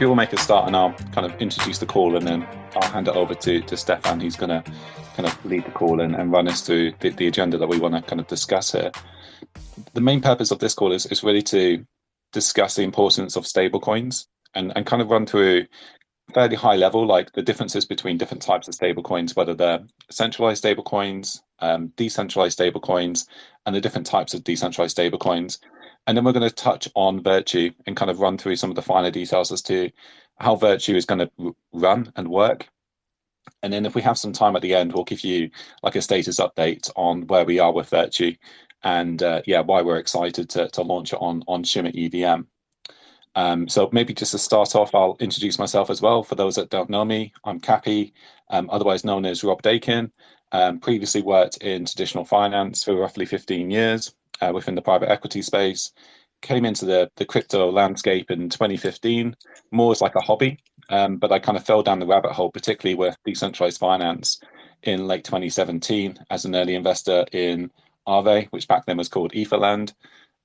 maybe we'll make a start and I'll kind of introduce the call and then I'll hand it over to Stefan, who's going to kind of lead the call and run us through the agenda that we want to kind of discuss here. The main purpose of this call is really to discuss the importance of stablecoins and kind of run through fairly high level, like the differences between different types of stablecoins, whether they're centralized stablecoins, decentralized stablecoins, and the different types of decentralized stablecoins. And then we're going to touch on Virtue and kind of run through some of the finer details as to how Virtue is going to run and work. And then if we have some time at the end, we'll give you like a status update on where we are with Virtue and why we're excited to launch it on Shimmer EVM. So maybe just to start off, I'll introduce myself as well. For those that don't know me, I'm Cappy, otherwise known as Rob Dakin. Previously worked in traditional finance for roughly 15 years within the private equity space. Came into the crypto landscape in 2015, more as like a hobby, but I kind of fell down the rabbit hole, particularly with decentralized finance in late 2017 as an early investor in Aave, which back then was called Etherland.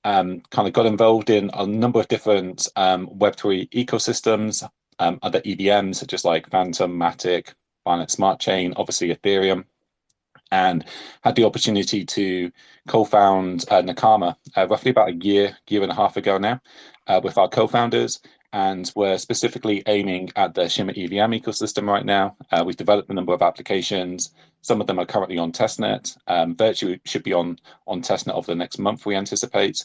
Kind of got involved in a number of different Web3 ecosystems, other EVMs such as like Phantom, Matic, Binance Smart Chain, obviously Ethereum, and had the opportunity to co-found Nakama roughly about a year and a half ago now with our co-founders. And we're specifically aiming at the Shimmer EVM ecosystem right now. We've developed a number of applications. Some of them are currently on testnet. Virtue should be on testnet over the next month, we anticipate.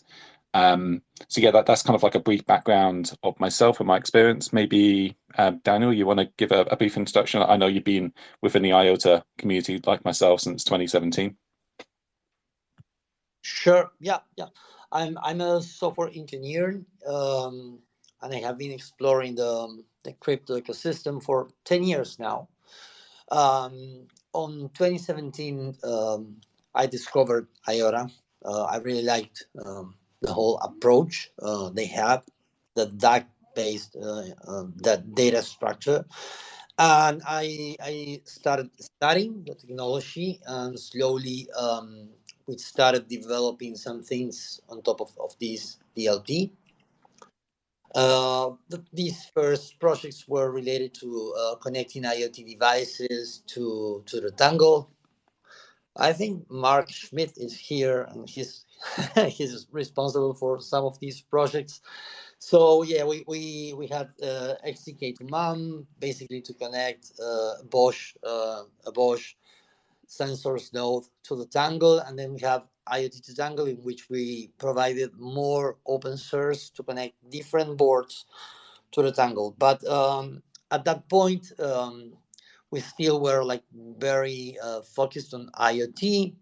That's kind of like a brief background of myself and my experience. Maybe Daniel, you want to give a brief introduction? I know you've been within the IOTA community like myself since 2017. Sure. Yeah. I'm a software engineer, and I have been exploring the crypto ecosystem for 10 years now. On 2017, I discovered IOTA. I really liked the whole approach they had, the DAG-based that data structure. And I started studying the technology, and slowly we started developing some things on top of this DLT. These first projects were related to connecting IoT devices to the Tangle. I think Mark Schmidt is here, and he's he's responsible for some of these projects. So yeah, we had XDK to MAM basically to connect a Bosch sensors node to the Tangle, and then we have IoT to Tangle, in which we provided more open source to connect different boards to the Tangle. But at that point, we still were like very focused on IoT.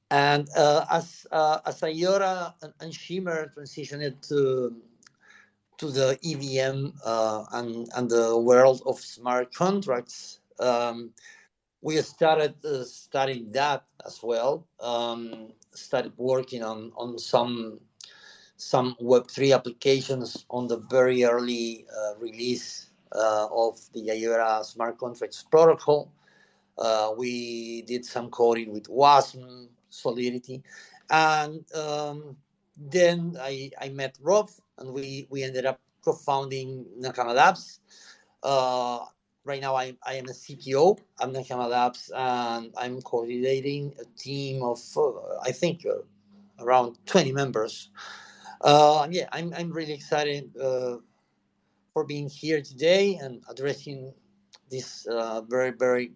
And as IOTA and Shimmer transitioned to the EVM and the world of smart contracts, we started studying that as well. Started working on some Web3 applications on the very early release of the IOTA smart contracts protocol. We did some coding with WASM, Solidity, and then I met Rob, and we ended up co-founding Nakama Labs. Right now, I am a CTO at Nakama Labs, and I'm coordinating a team of I think around 20 members. I'm really excited for being here today and addressing this very, very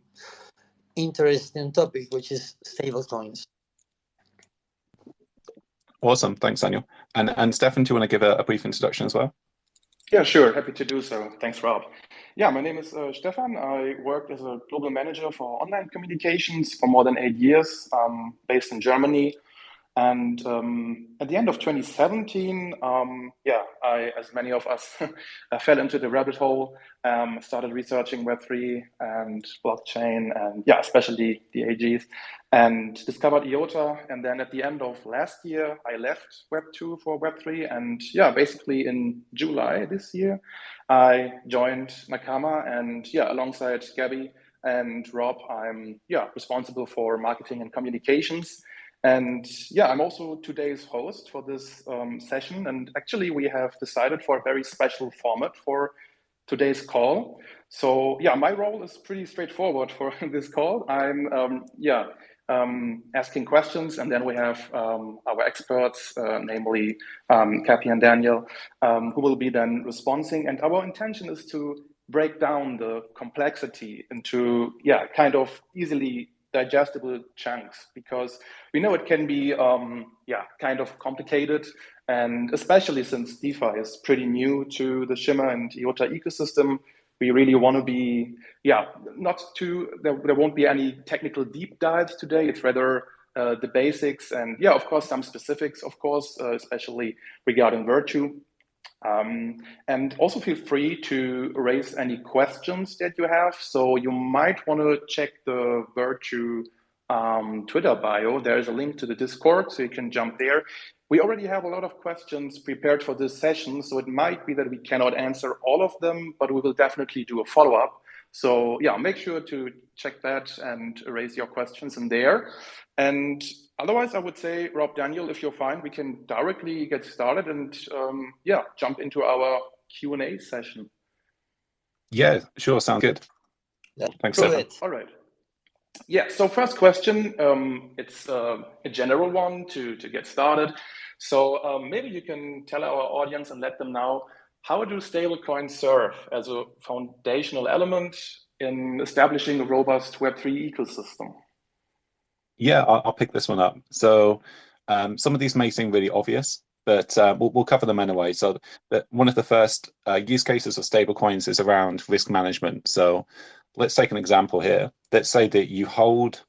interesting topic, which is stablecoins. Awesome. Thanks, Daniel. And Stefan, do you want to give a brief introduction as well? Yeah, sure. Happy to do so. Thanks, Rob. Yeah, my name is Stefan. I worked as a global manager for online communications for more than 8 years, based in Germany. And at the end of 2017, I, as many of us, fell into the rabbit hole, started researching Web3 and blockchain and, especially the AGs, and discovered IOTA. And then at the end of last year, I left Web2 for Web3. And basically in July this year, I joined Nakama. And alongside Gabby and Rob, I'm responsible for marketing and communications. And yeah, I'm also today's host for this session. And actually, we have decided for a very special format for today's call. So yeah, my role is pretty straightforward for this call. I'm asking questions, and then we have our experts, namely Kathy and Daniel, who will be then responding. And our intention is to break down the complexity into kind of easily digestible chunks, because we know it can be kind of complicated, and especially since DeFi is pretty new to the Shimmer and IOTA ecosystem, we really want to be not too there won't be any technical deep dives today. It's rather the basics, and of course some specifics, of course, especially regarding Virtue. And also feel free to raise any questions that you have. So you might want to check the Virtue Twitter bio. There is a link to the Discord, so you can jump there. We already have a lot of questions prepared for this session, so it might be that we cannot answer all of them, but we will definitely do a follow-up. So make sure to check that and raise your questions in there. And otherwise, I would say, Rob, Daniel, if you're fine, we can directly get started and jump into our Q&A session. Yeah, sure, sounds good. Thanks, Stefan. All right. Yeah, so first question, it's a general one to get started. So maybe you can tell our audience and let them know, how do stablecoins serve as a foundational element in establishing a robust Web3 ecosystem? Yeah, I'll pick this one up. So some of these may seem really obvious, but we'll cover them anyway. So one of the first use cases of stablecoins is around risk management. So let's take an example here. Let's say that you hold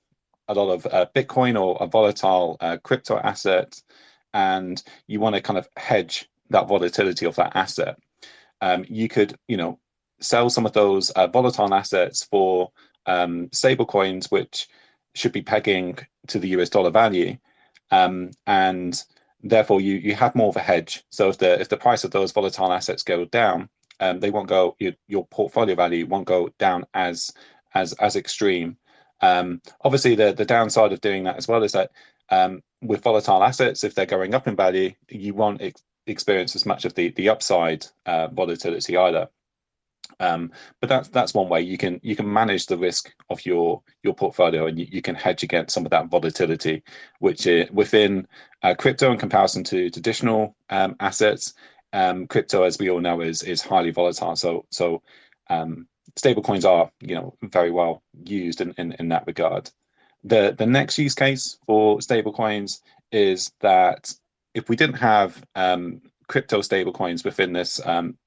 a lot of Bitcoin or a volatile crypto asset, and you want to kind of hedge that volatility of that asset. You could, sell some of those volatile assets for stablecoins, which should be pegging to the US dollar value, and therefore you have more of a hedge. So if the price of those volatile assets go down, they won't go, your portfolio value won't go down as extreme. Obviously, the downside of doing that as well is that with volatile assets, if they're going up in value, you won't experience as much of the upside volatility either. But that's one way you can manage the risk of your portfolio, and you can hedge against some of that volatility, which within crypto in comparison to traditional assets. Crypto, as we all know, is highly volatile. So stablecoins are very well used in that regard. The next use case for stablecoins is that if we didn't have crypto stablecoins within this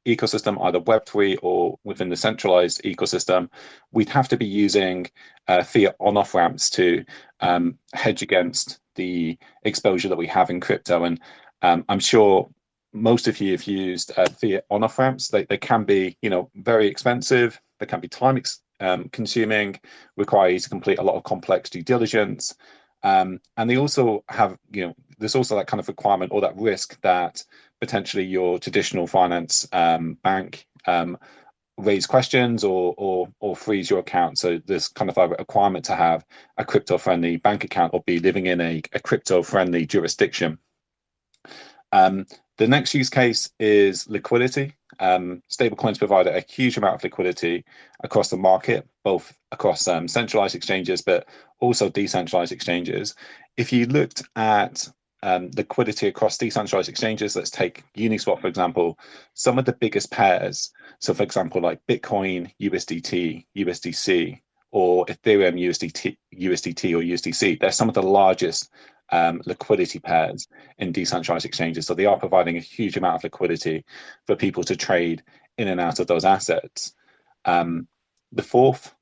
ecosystem, either Web3 or within the centralized ecosystem, we'd have to be using fiat on-off ramps to hedge against the exposure that we have in crypto. And I'm sure most of you have used fiat on-off ramps. They can be very expensive. They can be time consuming, require you to complete a lot of complex due diligence. And they also have, there's also that kind of requirement or that risk that potentially your traditional finance bank raise questions or freeze your account. So there's kind of a requirement to have a crypto-friendly bank account or be living in a crypto-friendly jurisdiction. The next use case is liquidity. Stablecoins provide a huge amount of liquidity across the market, both across centralized exchanges, but also decentralized exchanges. If you looked at liquidity across decentralized exchanges, let's take Uniswap, for example, some of the biggest pairs. So, for example, like Bitcoin, USDT, USDC, or Ethereum, USDT or USDC, they're some of the largest liquidity pairs in decentralized exchanges. So they are providing a huge amount of liquidity for people to trade in and out of those assets. The fourth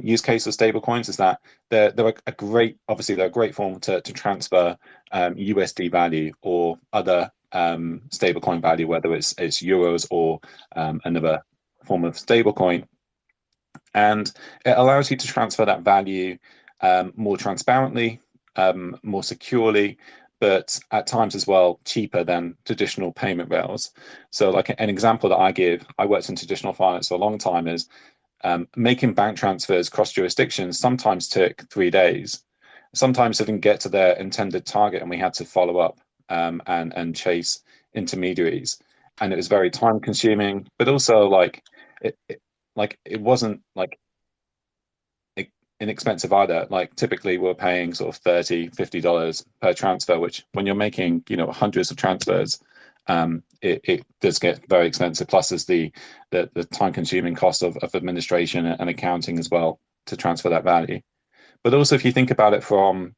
use case of stablecoins is that they're a great form to transfer USD value or other stablecoin value, whether it's euros or another form of stablecoin. And it allows you to transfer that value more transparently, more securely, but at times as well cheaper than traditional payment rails. So like an example that I give, I worked in traditional finance for a long time, is making bank transfers across jurisdictions sometimes took 3 days. sometimes didn't get to their intended target, and we had to follow up and chase intermediaries, and it was very time consuming, but also like it wasn't like inexpensive either. Like typically we're paying sort of $30-50 per transfer, which when you're making hundreds of transfers, it does get very expensive. Plus there's the time consuming cost of administration and accounting as well to transfer that value. But also if you think about it from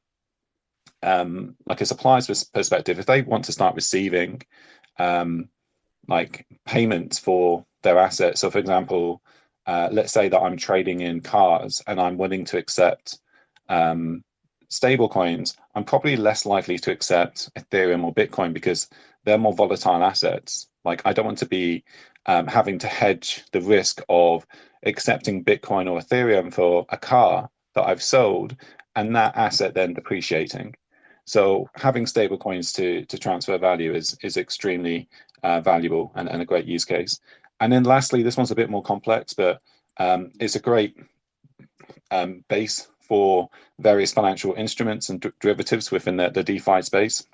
like a supplier's perspective, if they want to start receiving like payments for their assets, so for example, let's say that I'm trading in cars and I'm willing to accept stable coins, I'm probably less likely to accept Ethereum or Bitcoin because they're more volatile assets. Like I don't want to be having to hedge the risk of accepting Bitcoin or Ethereum for a car that I've sold and that asset then depreciating. So having stable coins to transfer value is extremely valuable and a great use case. And then lastly, this one's a bit more complex, but it's a great base for various financial instruments and derivatives within the DeFi space.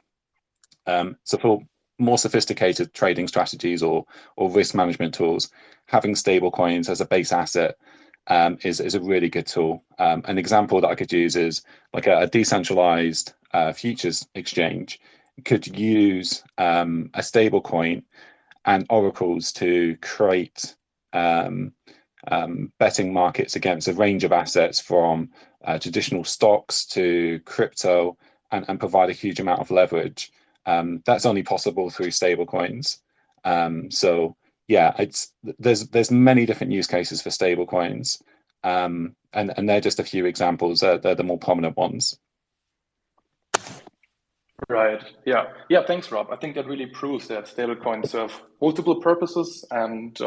So for more sophisticated trading strategies or risk management tools, having stable coins as a base asset is a really good tool. An example that I could use is like a decentralized futures exchange could use a stable coin and oracles to create betting markets against a range of assets from traditional stocks to crypto and provide a huge amount of leverage. That's only possible through stable coins. So yeah, there's many different use cases for stable coins. And they're just a few examples. They're the more prominent ones. Right. Yeah. Thanks, Rob. I think that really proves that stablecoins serve multiple purposes, and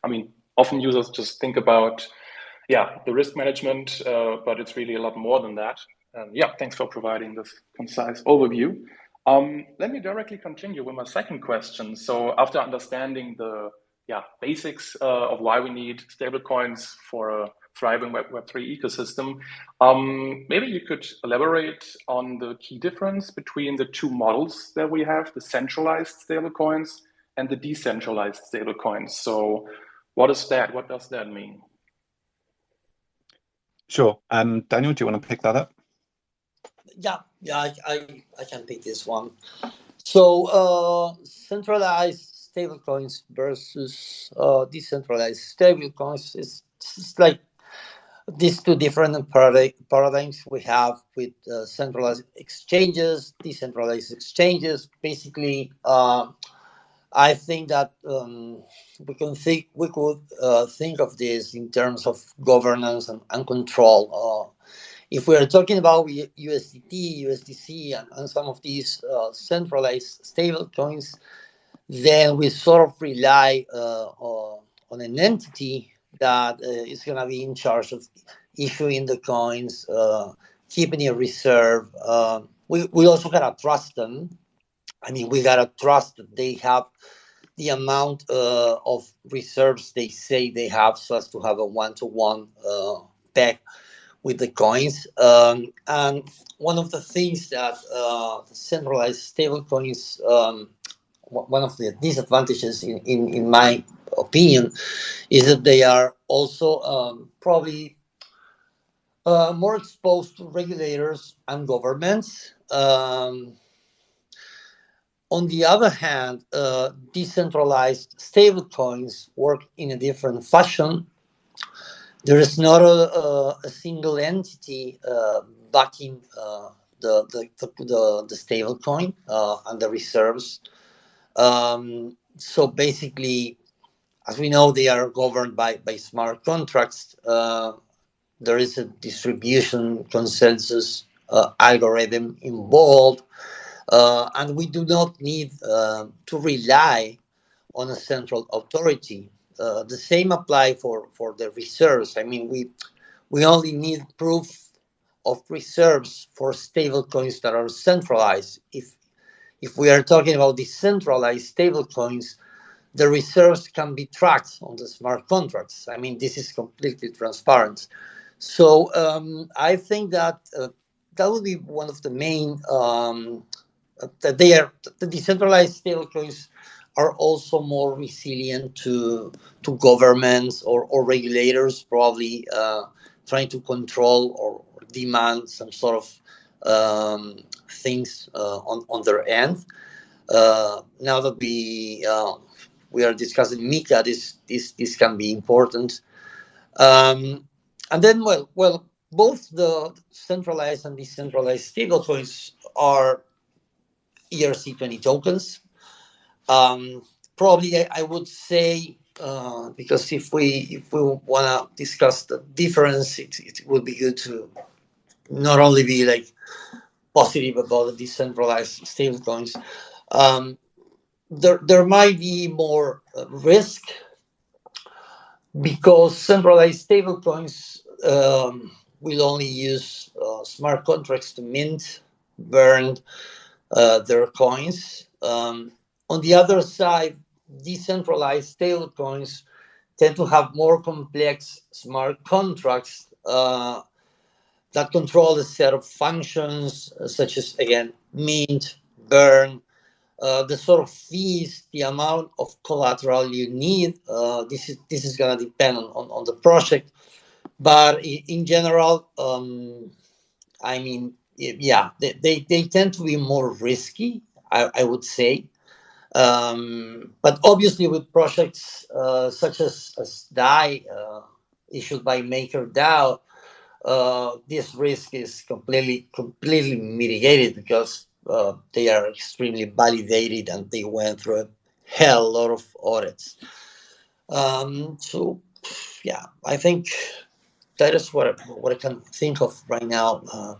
I mean, often users just think about the risk management, but it's really a lot more than that. And yeah, thanks for providing this concise overview. Let me directly continue with my second question. So after understanding the basics of why we need stablecoins for a thriving Web3 ecosystem, maybe you could elaborate on the key difference between the two models that we have, the centralized stablecoins and the decentralized stablecoins. So what is that? What does that mean? Sure. Daniel, do you want to pick that up? Yeah, I can pick this one. So centralized stablecoins versus decentralized stablecoins is like these two different paradigms we have with centralized exchanges, decentralized exchanges. Basically, I think that we could think of this in terms of governance and control. If we are talking about USDT, USDC, and some of these centralized stable coins, then we sort of rely on an entity that is going to be in charge of issuing the coins, keeping a reserve. We also got to trust them. I mean, we got to trust that they have the amount of reserves they say they have, so as to have a one-to-one peg with the coins. And one of the things that centralized stable coins, one of the disadvantages in my opinion, is that they are also probably more exposed to regulators and governments. On the other hand, decentralized stablecoins work in a different fashion. There is not a single entity backing the stable coin and the reserves. So basically, as we know, they are governed by smart contracts. There is a distribution consensus algorithm involved, and we do not need to rely on a central authority. The same apply for the reserves. I mean, we only need proof of reserves for stable coins that are centralized. If we are talking about decentralized stable coins, the reserves can be tracked on the smart contracts. I mean, this is completely transparent. So I think that that would be one of the main that the decentralized stablecoins are also more resilient to governments or regulators probably trying to control or demand some sort of things on their end. Now that we are discussing Mika, this can be important. And then, both the centralized and decentralized stablecoins are ERC20 tokens. Probably, I would say, because if we want to discuss the difference, it would be good to not only be like positive about the decentralized stablecoins. There might be more risk because centralized stablecoins will only use smart contracts to mint, burn their coins. On the other side, decentralized stablecoins tend to have more complex smart contracts that control a set of functions, such as, again, mint, burn, the sort of fees, the amount of collateral you need. This is going to depend on the project, but in general, I mean, yeah, they tend to be more risky, I would say. But obviously, with projects such as DAI, issued by MakerDAO, this risk is completely mitigated because they are extremely validated and they went through a hell lot of audits. So, yeah, I think that is what I can think of right now.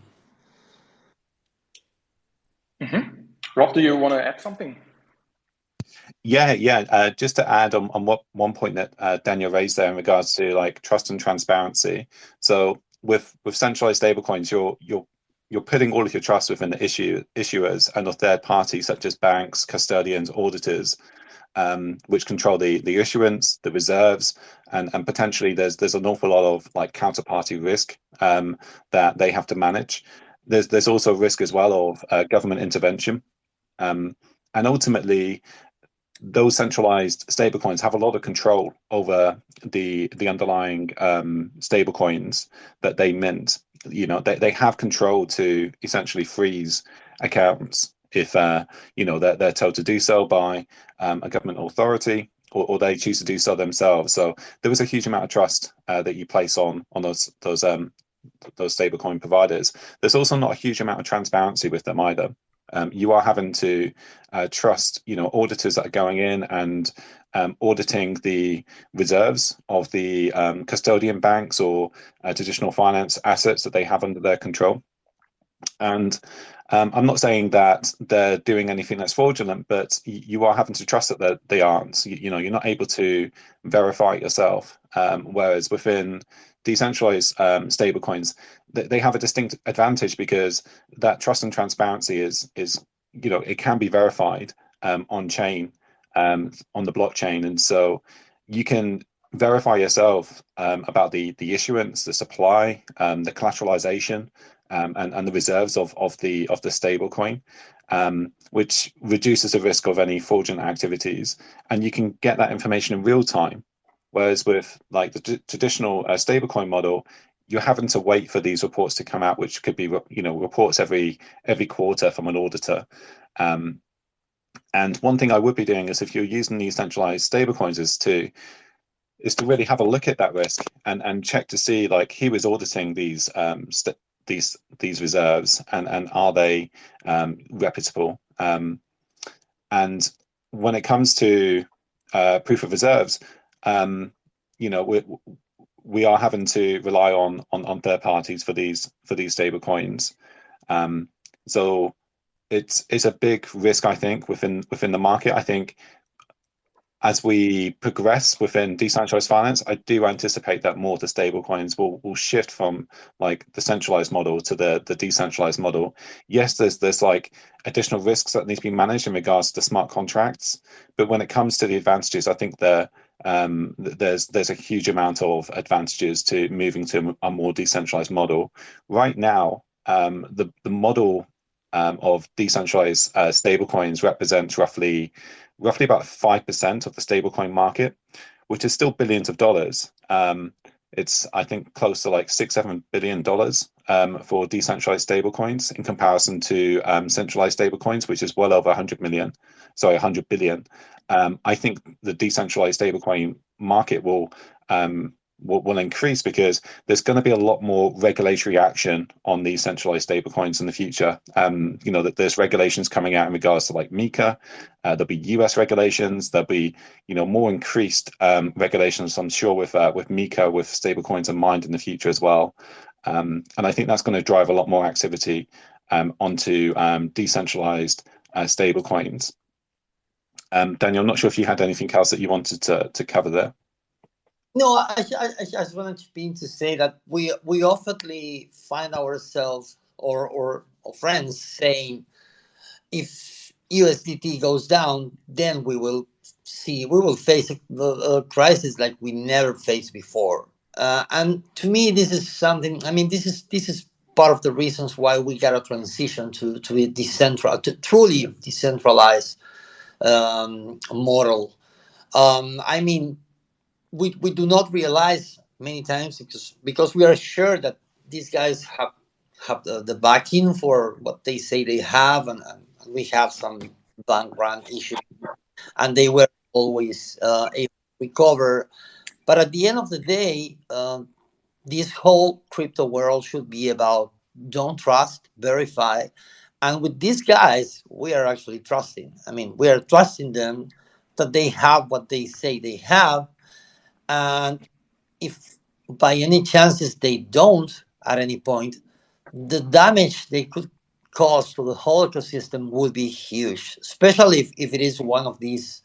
Rob, do you want to add something? Yeah. Just to add on what one point that Daniel raised there in regards to like trust and transparency. So with centralized stablecoins, you're putting all of your trust within the issuers and a third parties such as banks, custodians, auditors, which control the issuance, the reserves, and potentially there's an awful lot of like counterparty risk that they have to manage. There's also risk as well of government intervention, and ultimately those centralized stablecoins have a lot of control over the underlying stablecoins that they mint. They have control to essentially freeze accounts if they're told to do so by a government authority, or they choose to do so themselves. So there is a huge amount of trust that you place on those stablecoin providers. There's also not a huge amount of transparency with them either. You are having to trust, auditors that are going in and auditing the reserves of the custodian banks or traditional finance assets that they have under their control. And I'm not saying that they're doing anything that's fraudulent, but you are having to trust that they aren't. You're not able to verify it yourself. Whereas within decentralized stablecoins, they have a distinct advantage because that trust and transparency is it can be verified on chain, on the blockchain, and so you can verify yourself about the issuance, the supply, the collateralization, and the reserves of the stablecoin, which reduces the risk of any fraudulent activities, and you can get that information in real time. Whereas with like the traditional stablecoin model, you're having to wait for these reports to come out, which could be reports every quarter from an auditor. And one thing I would be doing is, if you're using these centralized stablecoins, is to really have a look at that risk and check to see like who is auditing these reserves and are they reputable. And when it comes to proof of reserves, we are having to rely on third parties for these stable coins. So it's a big risk, I think, within the market. I think as we progress within decentralized finance, I do anticipate that more of the stable coins will shift from like the centralized model to the decentralized model. Yes, there's like additional risks that need to be managed in regards to smart contracts, but when it comes to the advantages, I think there's a huge amount of advantages to moving to a more decentralized model. Right now, the model of decentralized stablecoins represents roughly about 5% of the stablecoin market, which is still billions of dollars. It's, I think, close to like $6-7 billion for decentralized stablecoins in comparison to centralized stablecoins, which is well over 100 billion. I think the decentralized stablecoin market will increase because there's going to be a lot more regulatory action on these centralized stablecoins in the future. That there's regulations coming out in regards to like MiCA. There'll be US regulations. There'll be more increased regulations, I'm sure, with MiCA, with stablecoins in mind in the future as well. And I think that's going to drive a lot more activity onto decentralized stablecoins. Daniel, I'm not sure if you had anything else that you wanted to cover there. No, I just wanted to say that we often find ourselves or friends saying, if USDT goes down, then we will face a crisis like we never faced before. And to me, this is something. I mean, this is part of the reasons why we got to transition to a truly decentralized model. I mean, we do not realize many times because we are sure that these guys have the backing for what they say they have, and we have some bank run issues, and they were always able to recover. But at the end of the day, this whole crypto world should be about don't trust, verify. And with these guys, we are actually trusting. I mean, we are trusting them that they have what they say they have. And if by any chances they don't at any point, the damage they could cause to the whole ecosystem would be huge, especially if it is one of these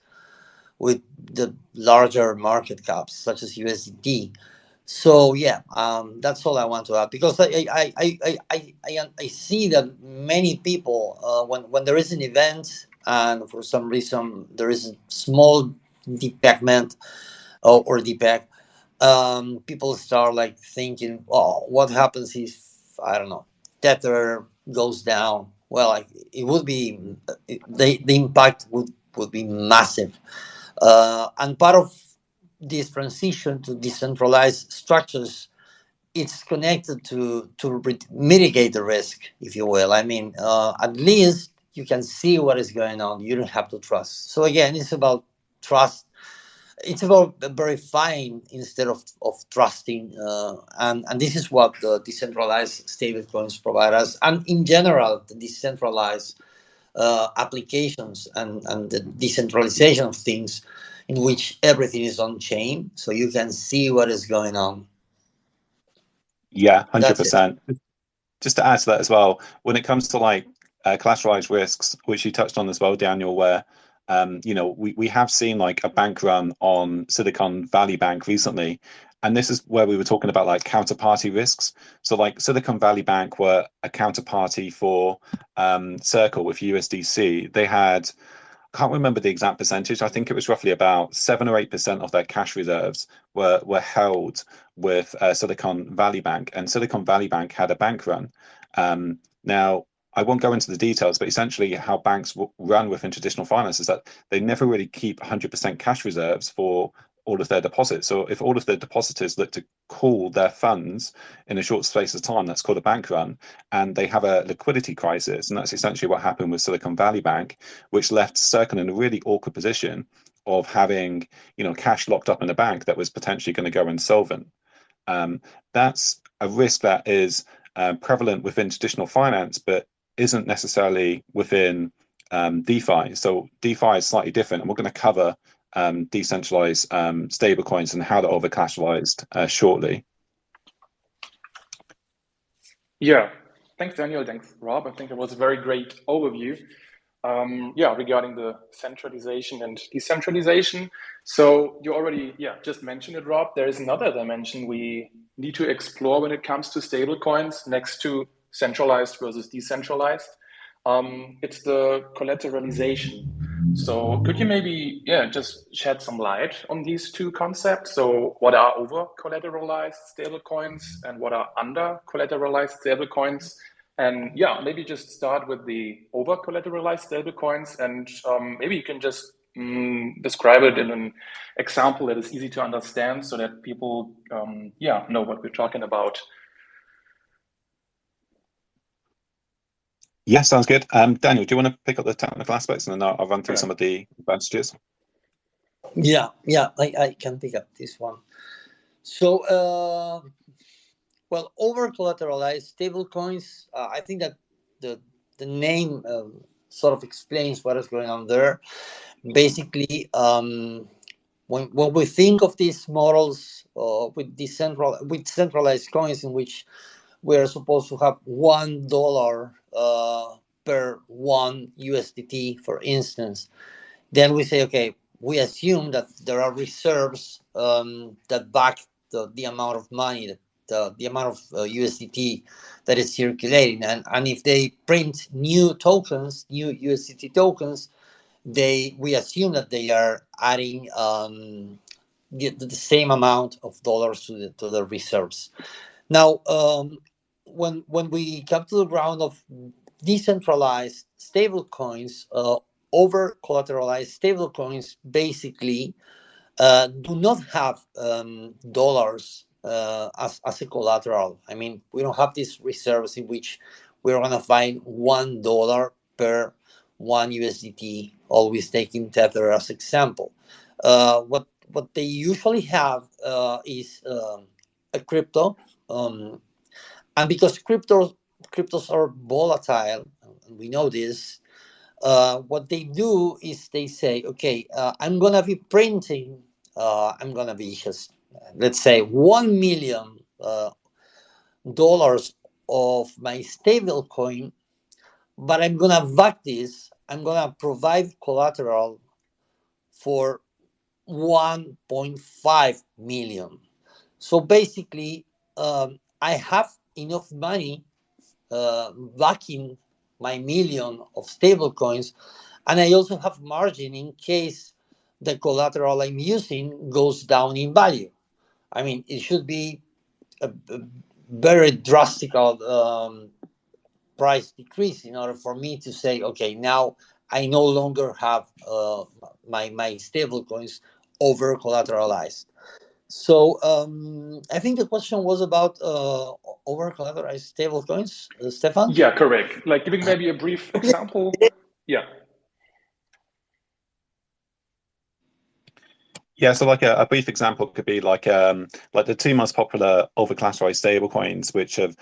with the larger market caps, such as USDT. So yeah, that's all I want to add, because I see that many people when there is an event and for some reason there is a small depegment or depeg, people start like thinking, oh, what happens if, I don't know, Tether goes down? Well, like, it would be the impact would be massive, and part of this transition to decentralized structures, it's connected to mitigate the risk, if you will. I mean, at least you can see what is going on. You don't have to trust. So again, it's about trust. It's about verifying instead of trusting, and this is what the decentralized stablecoins provide us, and in general the decentralized applications and the decentralization of things, in which everything is on chain, so you can see what is going on. Yeah, That's it. 100%. Just to add to that as well, when it comes to like collateralized risks, which you touched on as well, Daniel, where we have seen like a bank run on Silicon Valley Bank recently, and this is where we were talking about like counterparty risks. So like Silicon Valley Bank were a counterparty for Circle with USDC. They had, can't remember the exact percentage. I think it was roughly about 7 or 8% of their cash reserves were held with Silicon Valley Bank, and Silicon Valley Bank had a bank run. Now, I won't go into the details, but essentially how banks run within traditional finance is that they never really keep 100% cash reserves for all of their deposits. So if all of their depositors look to call their funds in a short space of time, that's called a bank run, and they have a liquidity crisis. And that's essentially what happened with Silicon Valley Bank, which left Circle in a really awkward position of having, cash locked up in a bank that was potentially going to go insolvent. That's a risk that is prevalent within traditional finance, but isn't necessarily within DeFi. So DeFi is slightly different, and we're going to cover decentralized stablecoins and how they're over collateralized shortly. Yeah, thanks, Daniel. Thanks, Rob. I think it was a very great overview. Regarding the centralization and decentralization. So you already, just mentioned it, Rob. There is another dimension we need to explore when it comes to stablecoins next to centralized versus decentralized. It's the collateralization. So could you maybe, just shed some light on these two concepts? So what are over collateralized stablecoins and what are under collateralized stablecoins? And yeah, maybe just start with the over-collateralized stablecoins, and maybe you can just describe it in an example that is easy to understand, so that people, yeah, know what we're talking about. Yeah, sounds good. Daniel, do you want to pick up the technical aspects and then I'll run through Sure. some of the advantages? Yeah, I can pick up this one. So, well, over collateralized stablecoins, I think that the name sort of explains what is going on there. Basically, when we think of these models with centralized coins in which we are supposed to have $1 per one USDT, for instance, then we say, okay, we assume that there are reserves that back the amount of money, the amount of USDT that is circulating. And if they print new tokens, new USDT tokens, we assume that they are adding the same amount of dollars to the reserves. Now, when we come to the ground of decentralized stablecoins, over collateralized stablecoins basically do not have dollars as a collateral. I mean, we don't have these reserves in which we're going to find $1 per one USDT, always taking Tether as example. What they usually have is a crypto, and because cryptos are volatile, and we know this, what they do is they say, okay, I'm gonna be printing, I'm gonna be just, let's say, $1 million of my stable coin, but I'm gonna back this. I'm gonna provide collateral for 1.5 million. So basically, I have enough money backing my million of stable coins, and I also have margin in case the collateral I'm using goes down in value. I mean, it should be a very drastic price decrease in order for me to say, okay, now I no longer have my stable coins over collateralized. So I think the question was about over collateralized stable coins, Stefan. Yeah, correct. Like giving maybe a brief example. Yeah. Yeah, so like a brief example could be like the two most popular over collateralized stablecoins, which have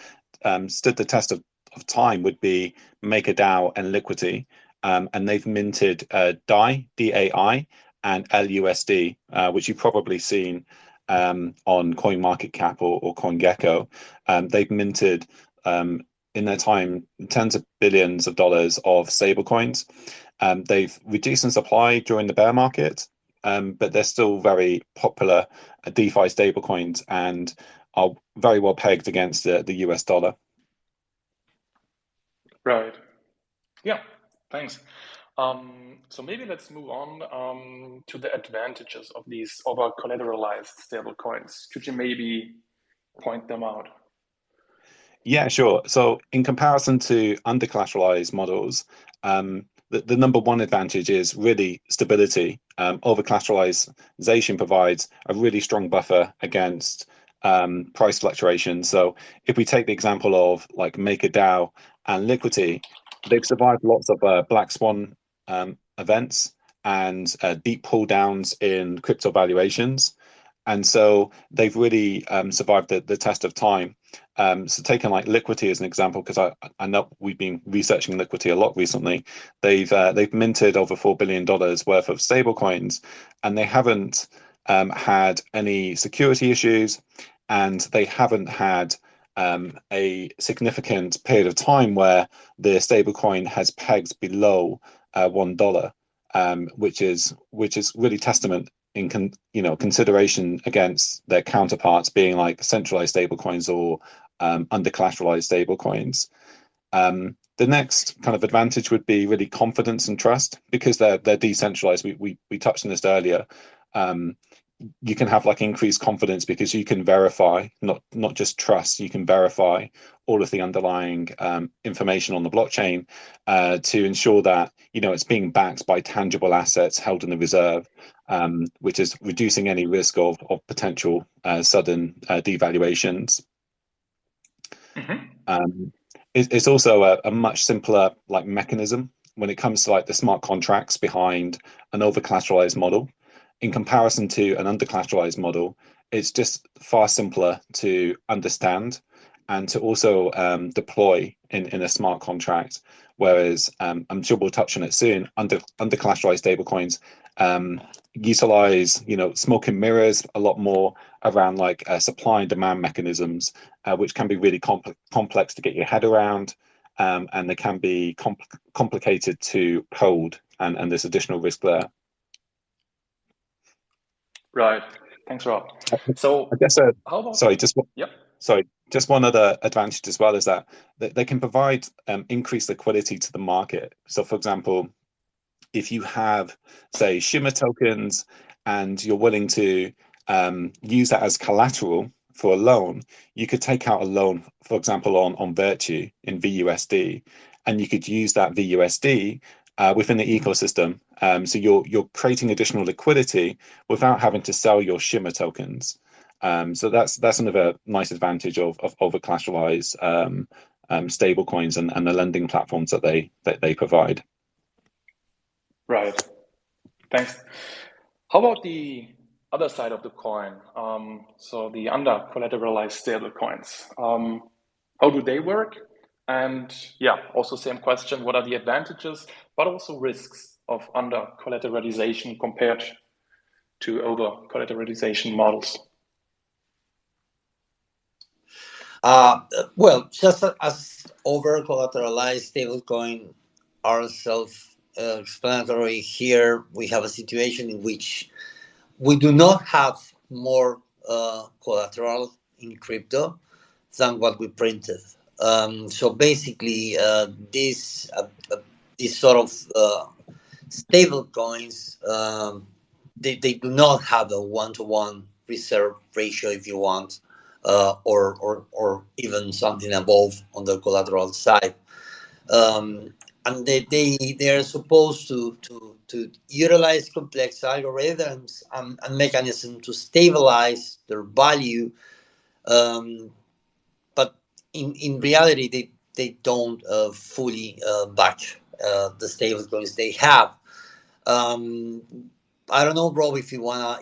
stood the test of time, would be MakerDAO and Liquidity, and they've minted DAI, DAI, and LUSD, which you've probably seen on CoinMarketCap or CoinGecko. They've minted in their time tens of billions of dollars of stablecoins. They've reduced in supply during the bear market. But they're still very popular DeFi stablecoins and are very well pegged against the US dollar. Right. Yeah. Thanks. So maybe let's move on to the advantages of these over collateralized stablecoins. Could you maybe point them out? Yeah, sure. So in comparison to under collateralized models, the number one advantage is really stability. Over collateralization provides a really strong buffer against price fluctuation. So if we take the example of like MakerDAO and Liquidity, they've survived lots of black swan events and deep pull downs in crypto valuations. And so they've really survived the test of time. So taking like Liquidity as an example, because I know we've been researching Liquidity a lot recently. They've minted over $4 billion worth of stablecoins, and they haven't had any security issues, and they haven't had a significant period of time where the stablecoin has pegged below $1, which is really testament in consideration against their counterparts being like centralized stablecoins or under collateralized stablecoins. The next kind of advantage would be really confidence and trust because they're decentralized. We touched on this earlier. you can have like increased confidence because you can verify, not just trust, you can verify all of the underlying information on the blockchain to ensure that it's being backed by tangible assets held in the reserve, which is reducing any risk of potential sudden devaluations. It's also a much simpler like mechanism when it comes to like the smart contracts behind an over collateralized model. In comparison to an under collateralized model, it's just far simpler to understand and to also deploy in a smart contract. Whereas I'm sure we'll touch on it soon. Under collateralized stablecoins utilize smoke and mirrors a lot more around like supply and demand mechanisms, which can be really complex to get your head around, and they can be complicated to code, and there's additional risk there. Right. Thanks, Rob. So I guess how about just one other advantage as well is that they can provide increased liquidity to the market. So, for example, if you have, say, Shimmer tokens and you're willing to use that as collateral for a loan, you could take out a loan, for example, on Virtue in VUSD, and you could use that VUSD within the ecosystem. So you're creating additional liquidity without having to sell your Shimmer tokens. So that's another nice advantage of over collateralized stable coins and the lending platforms that they provide. Right. Thanks. How about the other side of the coin? So the under collateralized stable coins. How do they work? And yeah, also same question, what are the advantages, but also risks of under collateralization compared to over collateralization models? Well, just as over collateralized stablecoin are self-explanatory, here we have a situation in which we do not have more collateral in crypto than what we printed. So basically, these sort of stable coins, they do not have a one-to-one reserve ratio, if you want, or even something above on the collateral side. And they are supposed to utilize complex algorithms and mechanisms to stabilize their value, but in reality they don't fully back the stable coins they have. I don't know, Rob, if you wanna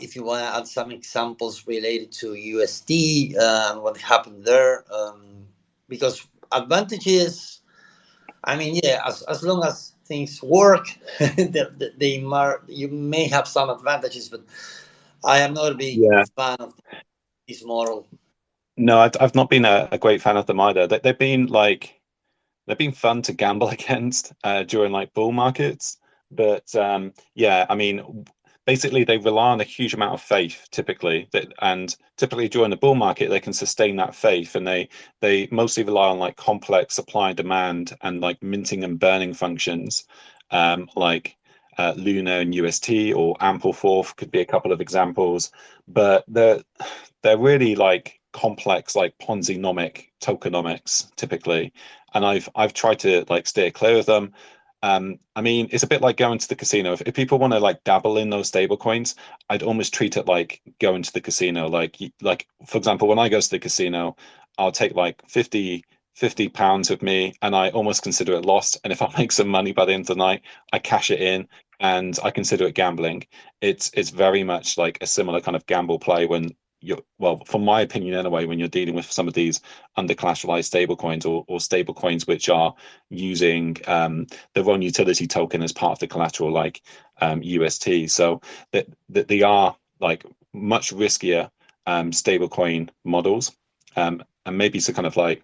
add some examples related to USD and what happened there, because advantages, I mean, yeah, as long as things work, you may have some advantages, but I am not a big fan of this model. No, I've not been a great fan of them either. They've been fun to gamble against during like bull markets, but yeah, I mean, basically they rely on a huge amount of faith typically, and typically during the bull market they can sustain that faith, and they mostly rely on like complex supply and demand and like minting and burning functions, like Luna and UST or Ampleforth could be a couple of examples, but they're really like complex, like Ponzi-nomic tokenomics typically, and I've tried to like steer clear of them. I mean, it's a bit like going to the casino. If people want to like dabble in those stable coins, I'd almost treat it like going to the casino. Like for example, when I go to the casino, I'll take like 50 pounds with me, and I almost consider it lost. And if I make some money by the end of the night, I cash it in, and I consider it gambling. It's very much like a similar kind of gamble play when well, from my opinion anyway, when you're dealing with some of these under collateralized stablecoins or stablecoins which are using their own utility token as part of the collateral, like UST. So that they are like much riskier stablecoin models, and maybe to kind of like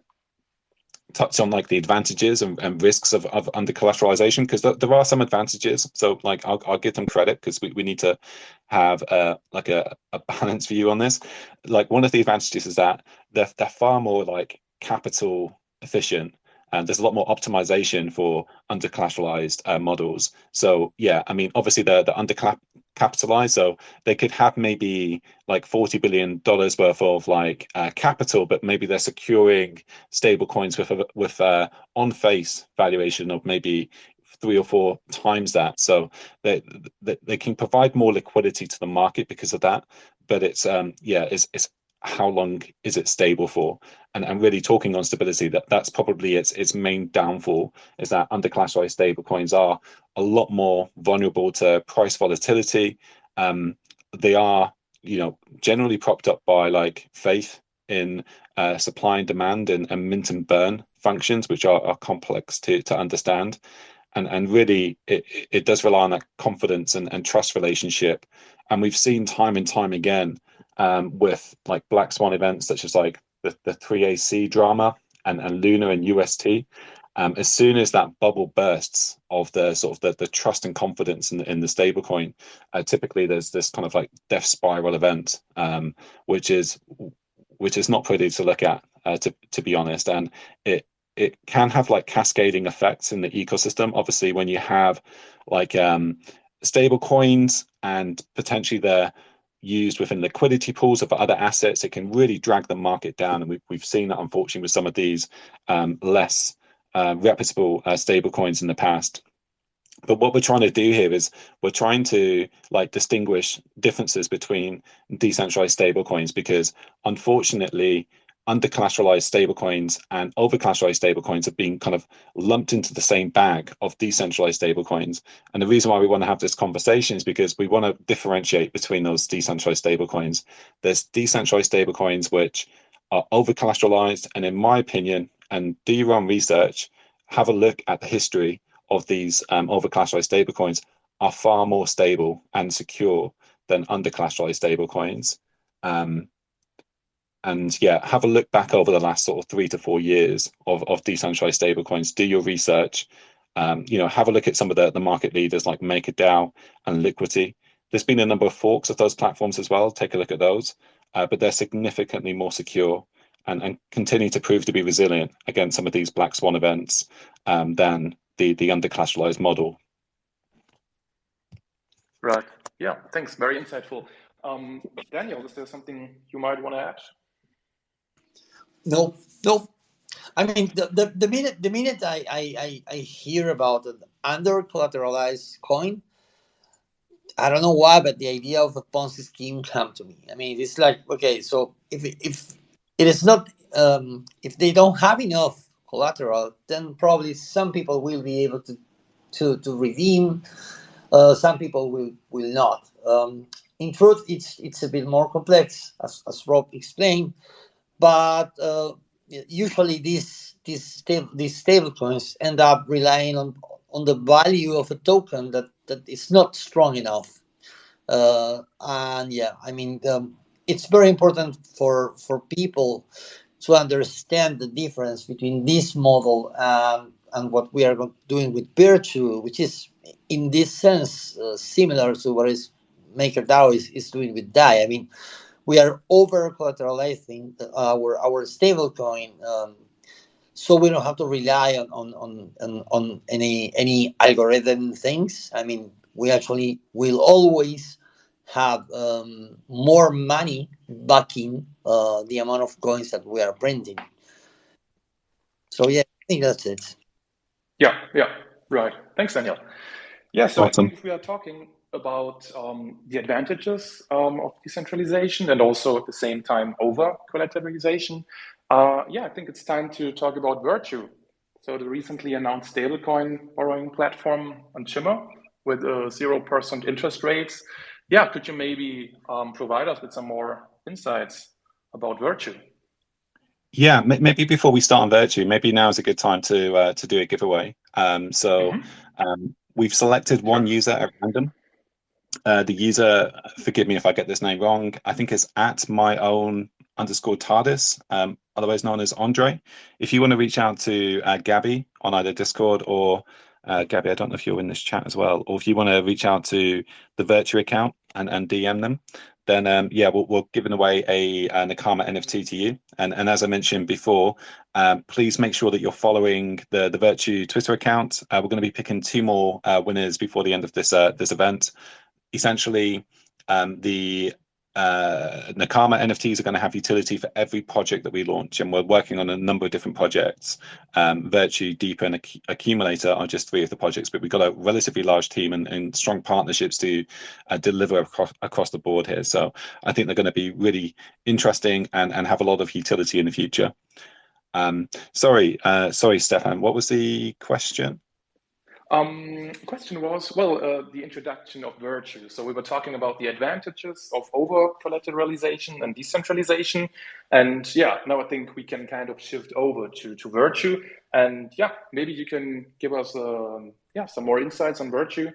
touch on like the advantages and risks of under collateralization, because there are some advantages. So like I'll give them credit, because we need to have like a balanced view on this. Like one of the advantages is that they're far more like capital efficient, and there's a lot more optimization for under collateralized models. So yeah, I mean obviously the capitalized. So they could have maybe like $40 billion worth of like capital, but maybe they're securing stable coins with on face valuation of maybe 3 or 4 times that. So they can provide more liquidity to the market because of that. But it's it's how long is it stable for? And really talking on stability, that's probably its main downfall, is that under collateralized stablecoins are a lot more vulnerable to price volatility. They are, generally propped up by like faith in supply and demand and mint and burn functions, which are complex to understand. And really it does rely on that confidence and trust relationship. And we've seen time and time again with like black swan events such as like the 3AC drama and Luna and UST. As soon as that bubble bursts of the sort of the trust and confidence in the stablecoin, typically there's this kind of like death spiral event, which is not pretty to look at, to be honest. And it can have like cascading effects in the ecosystem. Obviously, when you have like stable coins and potentially they're used within liquidity pools of other assets, it can really drag the market down. And we've seen that, unfortunately, with some of these less reputable stable coins in the past. But what we're trying to do here is we're trying to like distinguish differences between decentralized stablecoins, because unfortunately under collateralized stablecoins and over collateralized stablecoins have been kind of lumped into the same bag of decentralized stablecoins. And the reason why we want to have this conversation is because we want to differentiate between those decentralized stablecoins. There's decentralized stablecoins which are over collateralized, and in my opinion, and do your own research, have a look at the history of these over collateralized stablecoins, are far more stable and secure than under collateralized stablecoins. And yeah, have a look back over the last sort of 3 to 4 years of decentralized stablecoins. Do your research. Have a look at some of the market leaders like MakerDAO and Liquidity. There's been a number of forks of those platforms as well. Take a look at those, but they're significantly more secure and continue to prove to be resilient against some of these black swan events than the under collateralized model. Right. Yeah. Thanks. Very insightful. Daniel, is there something you might want to add? No. I mean, the minute I hear about an under collateralized coin, I don't know why, but the idea of a Ponzi scheme come to me. I mean, it's like, okay, so if it is not, if they don't have enough collateral, then probably some people will be able to redeem. Some people will not. In truth, it's a bit more complex, as Rob explained. But usually these stable coins end up relying on the value of a token that is not strong enough. And yeah, I mean, it's very important for people to understand the difference between this model and what we are doing with Virtue, which is in this sense similar to what is MakerDAO is doing with DAI. I mean, we are over collateralizing our stable coin, so we don't have to rely on any algorithm things. I mean, we actually will always have more money backing the amount of coins that we are printing. So yeah, I think that's it. Yeah, right. Thanks, Daniel. Yeah, so Awesome. I think if we are talking about the advantages of decentralization and also at the same time over collateralization, I think it's time to talk about Virtue. So the recently announced stablecoin borrowing platform on Shimmer with 0% interest rates. Yeah, could you maybe provide us with some more insights about Virtue? Yeah, maybe before we start on Virtue, maybe now is a good time to do a giveaway. We've selected one user at random. The user, forgive me if I get this name wrong, I think it's at my own _ TARDIS, otherwise known as Andre. If you want to reach out to Gabby on either Discord or Gabby, I don't know if you're in this chat as well, or if you want to reach out to the Virtue account and DM them, then we're giving away a Nakama NFT to you. And as I mentioned before, please make sure that you're following the Virtue Twitter account. We're going to be picking 2 more winners before the end of this event. essentially, the Nakama NFTs are going to have utility for every project that we launch, and we're working on a number of different projects. Virtue, Deeper, and Accumulator are just 3 of the projects, but we've got a relatively large team and strong partnerships to deliver across the board here. So I think they're going to be really interesting and have a lot of utility in the future. Sorry, Stefan, what was the question? Question was, well, the introduction of Virtue. So we were talking about the advantages of over-collateralization and decentralization. And yeah, now I think we can kind of shift over to Virtue. And yeah, maybe you can give us some more insights on Virtue.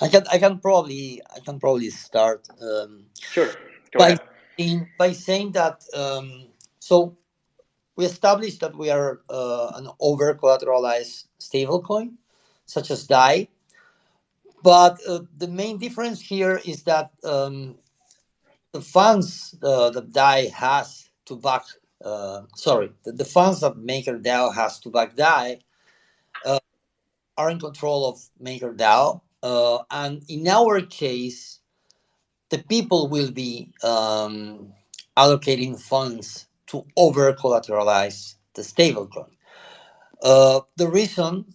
I can probably start. Sure, go ahead. By saying that, so we established that we are an over-collateralized stablecoin, such as DAI. But the main difference here is that the funds that DAI has to back, the funds that MakerDAO has to back DAI are in control of MakerDAO. And in our case, the people will be allocating funds to over-collateralize the stablecoin. The reason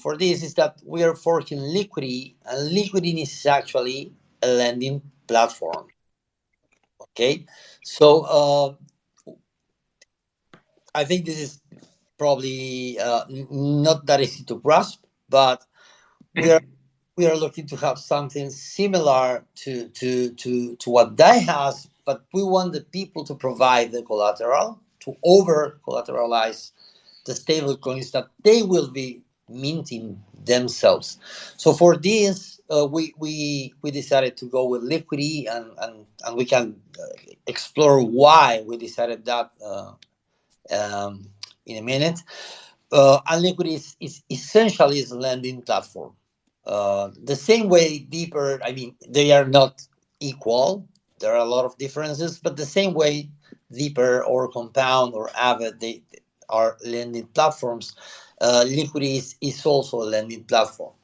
for this is that we are forking Liquidity, and Liquidity is actually a lending platform. Okay, so I think this is probably not that easy to grasp, but we are looking to have something similar to what DAI has, but we want the people to provide the collateral to over collateralize the stable coins that they will be minting themselves. So for this, we decided to go with Liquidity, and we can explore why we decided that in a minute. And Liquidity is essentially a lending platform. The same way Deeper, I mean, they are not equal. There are a lot of differences, but the same way Deeper or Compound or Avid, they are lending platforms. Liquidity is also a lending platform.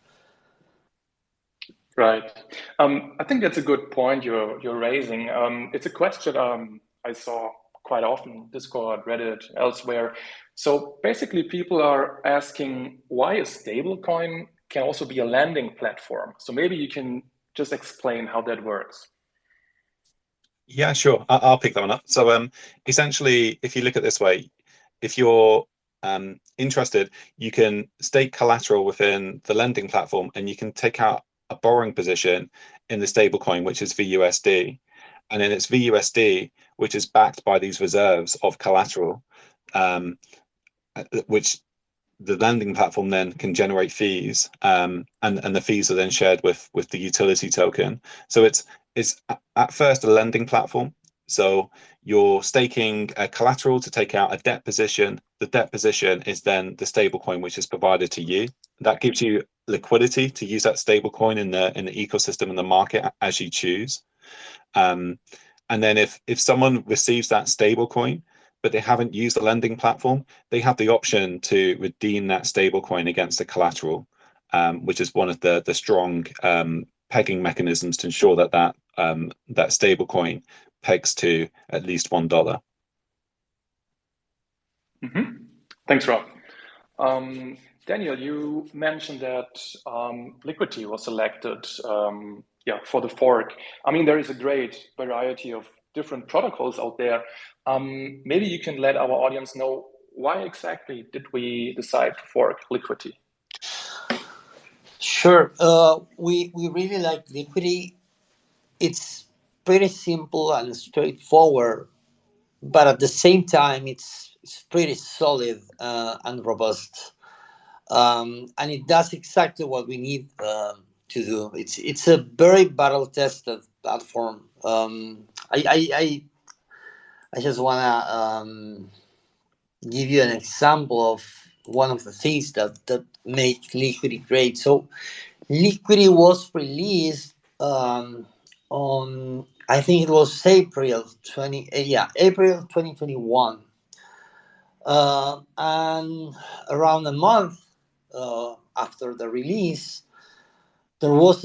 Right. I think that's a good point you're raising. It's a question I saw quite often, Discord, Reddit, elsewhere. So basically, people are asking why a stablecoin can also be a lending platform. So maybe you can just explain how that works. Yeah, sure. I'll pick that one up. So essentially, if you look at it this way, if you're interested, you can stake collateral within the lending platform, and you can take out a borrowing position in the stablecoin, which is VUSD. And then it's VUSD, which is backed by these reserves of collateral, which the lending platform then can generate fees, and the fees are then shared with the utility token. So it's at first a lending platform. So you're staking a collateral to take out a debt position. The debt position is then the stable coin, which is provided to you. That gives you liquidity to use that stable coin in the ecosystem and the market as you choose. And then if someone receives that stable coin, but they haven't used the lending platform, they have the option to redeem that stable coin against the collateral, which is one of the strong pegging mechanisms to ensure that stable coin pegs to at least $1. Mm-hmm. Thanks, Rob. Daniel, you mentioned that Liquidity was selected for the fork. I mean, there is a great variety of different protocols out there. Maybe you can let our audience know why exactly did we decide to fork Liquidity? Sure. We really like Liquidity. It's pretty simple and straightforward, but at the same time, it's pretty solid and robust. And it does exactly what we need to do. It's a very battle tested platform. I just wanna give you an example of one of the things that make Liquidity great. So Liquidity was released on, I think it was April 2021, and around a month after the release, there was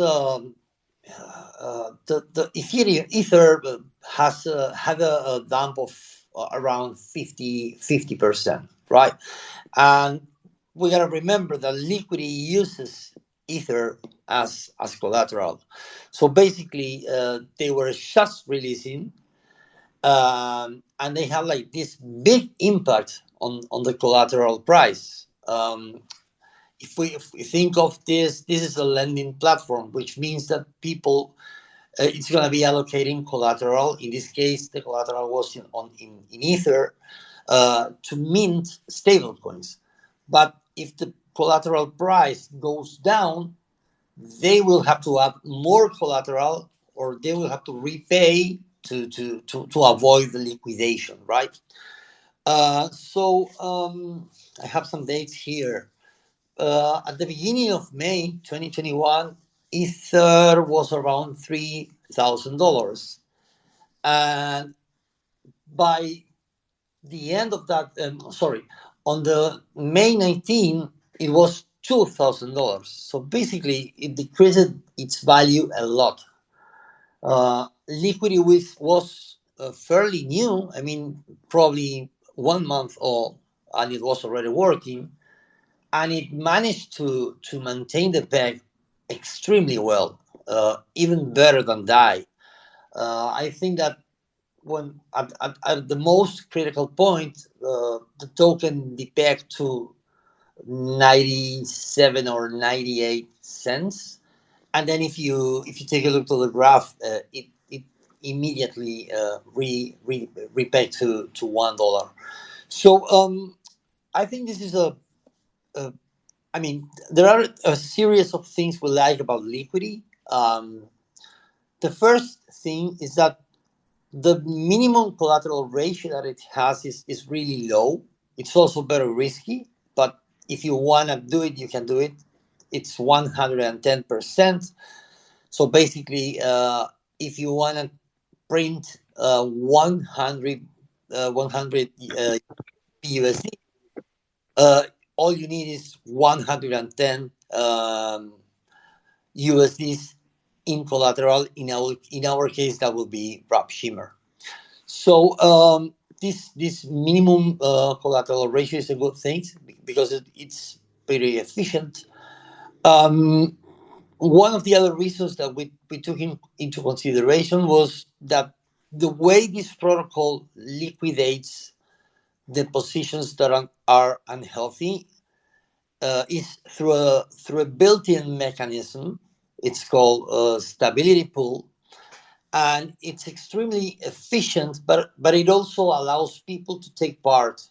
the Ether has had a dump of around 50%, right? And we got to remember that Liquidity uses Ether as collateral. So basically, they were just releasing, and they have like this big impact on the collateral price. If we think of this is a lending platform, which means that people, it's going to be allocating collateral. In this case, the collateral was in Ether, to mint stablecoins. But if the collateral price goes down, they will have to add more collateral, or they will have to repay to avoid the liquidation, right? So I have some dates here. At the beginning of May 2021, Ether was around $3,000. And by the end of that, on the May 19, it was $2,000. So basically, it decreased its value a lot. Liquidity was fairly new. I mean, probably 1 month old, and it was already working, and it managed to maintain the peg extremely well, even better than DAI. I think that when at the most critical point, the token depegged to 97 or 98 cents, and then if you take a look to the graph, it immediately repegged to $1. So I think this is a I mean, there are a series of things we like about Liquidity. The first thing is that the minimum collateral ratio that it has is really low. It's also very risky, but if you want to do it, you can do it. It's 110%. So basically, if you want to print 100 USD, all you need is 110 USDs in collateral. In our case, that will be Wrap Shimmer. So this minimum collateral ratio is a good thing because it's pretty efficient. One of the other reasons that we took into consideration was that the way this protocol liquidates the positions that are unhealthy is through a built-in mechanism. It's called a stability pool, and it's extremely efficient. But it also allows people to take part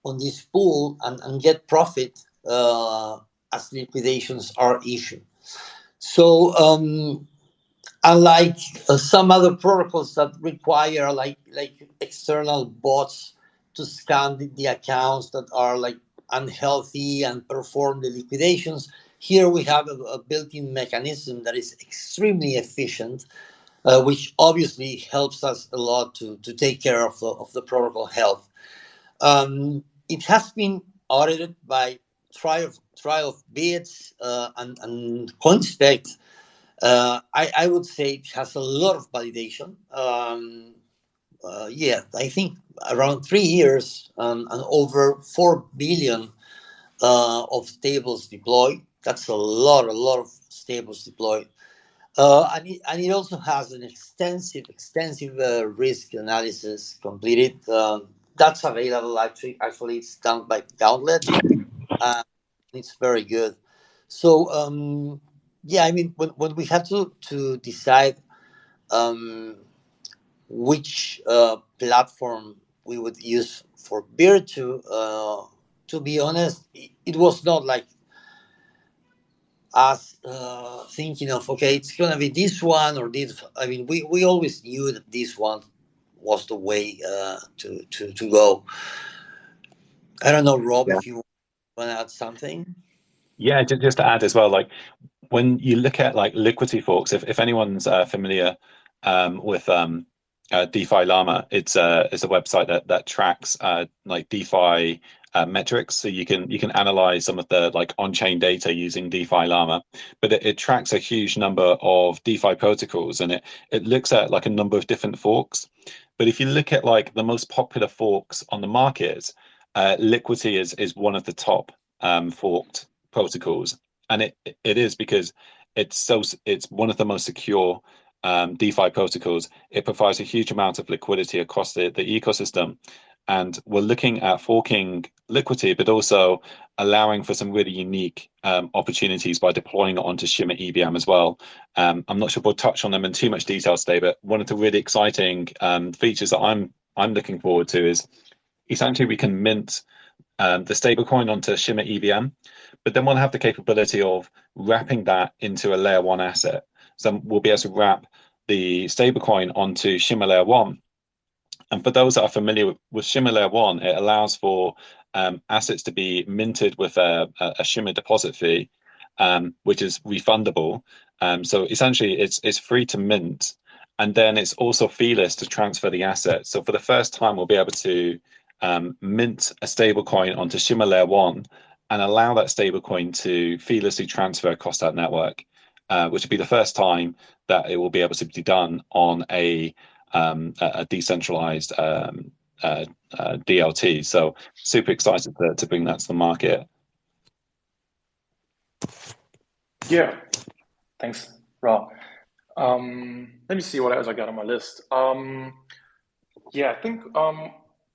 on this pool and get profit as liquidations are issued. So unlike some other protocols that require like external bots to scan the accounts that are like unhealthy and perform the liquidations, here we have a built-in mechanism that is extremely efficient, which obviously helps us a lot to take care of the protocol health. It has been audited by Trial of Bids and CoinSpect. I would say it has a lot of validation. Yeah, I think around 3 years and over 4 billion of stables deployed. That's a lot of stables deployed. And it also has an extensive risk analysis completed. That's available actually it's done by Gauntlet. It's very good. So yeah, I mean when we have to decide which platform we would use for Virtu, to be honest, it was not like us thinking of, okay, it's gonna be this one or this. I mean, we always knew that this one was the way to go. I don't know, Rob, Yeah. if you want to add something. Yeah, just to add as well, like when you look at like liquidity forks, if anyone's familiar with DeFi Llama, it's a website that tracks like DeFi metrics, so you can analyze some of the like on-chain data using DeFi Llama, but it tracks a huge number of DeFi protocols, and it looks at like a number of different forks. But if you look at like the most popular forks on the market, Liquidity is one of the top forked protocols, and it is because it's one of the most secure DeFi protocols. It provides a huge amount of liquidity across the ecosystem. And we're looking at forking Liquidity, but also allowing for some really unique opportunities by deploying it onto Shimmer EVM as well. I'm not sure we'll touch on them in too much detail today, but one of the really exciting features that I'm looking forward to is essentially we can mint the stablecoin onto Shimmer EVM, but then we'll have the capability of wrapping that into a layer one asset. So we'll be able to wrap the stablecoin onto Shimmer layer one. And for those that are familiar with Shimmer layer one, it allows for assets to be minted with a Shimmer deposit fee, which is refundable. So essentially, it's free to mint, and then it's also feeless to transfer the asset. So for the first time, we'll be able to mint a stablecoin onto Shimmer layer one and allow that stablecoin to feelessly transfer across that network, which will be the first time that it will be able to be done on a decentralized DLT. So super excited to bring that to the market. Yeah, thanks, Rob. Let me see what else I got on my list. Yeah, I think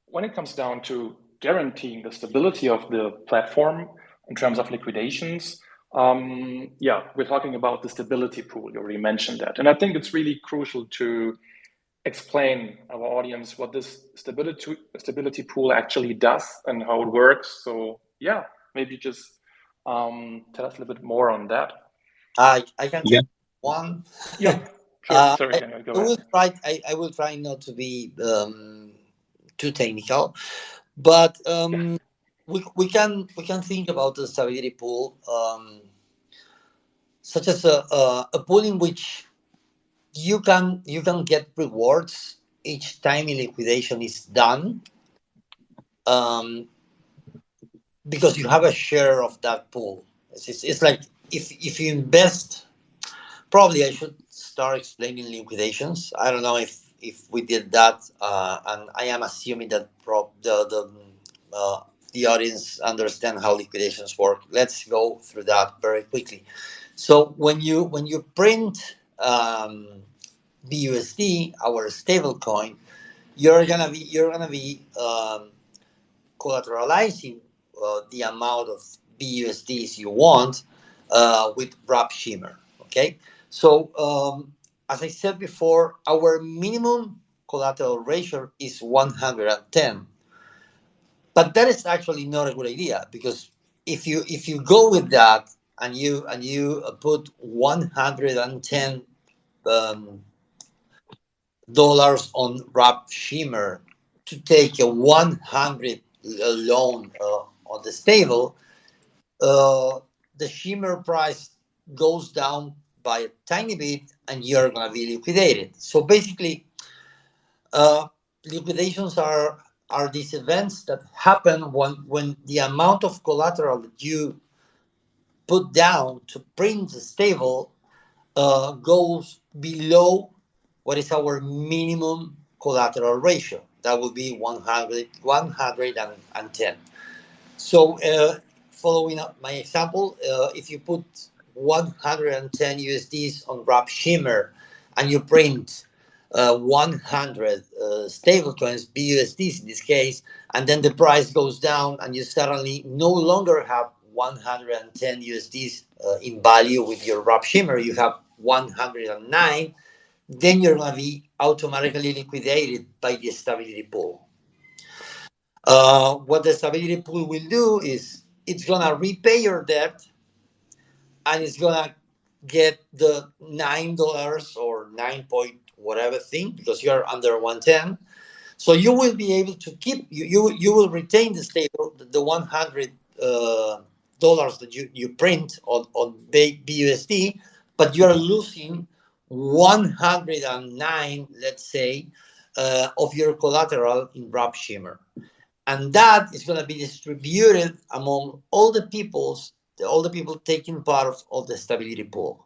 when it comes down to guaranteeing the stability of the platform in terms of liquidations, yeah, we're talking about the stability pool. You already mentioned that. And I think it's really crucial to explain our audience what this stability pool actually does and how it works. So yeah, maybe just tell us a little bit more on that. I can take one. Yeah, sure. Sorry, go ahead. I will try not to be too technical, but we can think about the stability pool such as a pool in which you can get rewards each time a liquidation is done, because you have a share of that pool. It's like if you invest. Probably I should start explaining liquidations. I don't know if we did that, and I am assuming that the audience understand how liquidations work. Let's go through that very quickly. So when you print BUSD, our stable coin, you're gonna be collateralizing the amount of BUSDs you want with wrap Shimmer. Okay, so as I said before, our minimum collateral ratio is 110, but that is actually not a good idea, because if you go with that and you put 110 dollars on wrap Shimmer to take a 100 loan on the stable, the Shimmer price goes down by a tiny bit and you're going to be liquidated. So basically, liquidations are these events that happen when the amount of collateral that you put down to print the stable goes below what is our minimum collateral ratio. That would be 110. So following up my example, if you put 110 USDs on wrap Shimmer and you print 100 stablecoins, BUSDs in this case, and then the price goes down and you suddenly no longer have 110 USDs in value with your wrap Shimmer, you have 109, then you're going to be automatically liquidated by the stability pool. What the stability pool will do is it's going to repay your debt, and it's going to get the $9 or 9 point whatever thing, because you're under 110. So you will be able to keep, you will retain the stable, the $100 that you print on BUSD, but you're losing 109, let's say, of your collateral in wrap Shimmer. and that is going to be distributed among all the people taking part of the stability pool.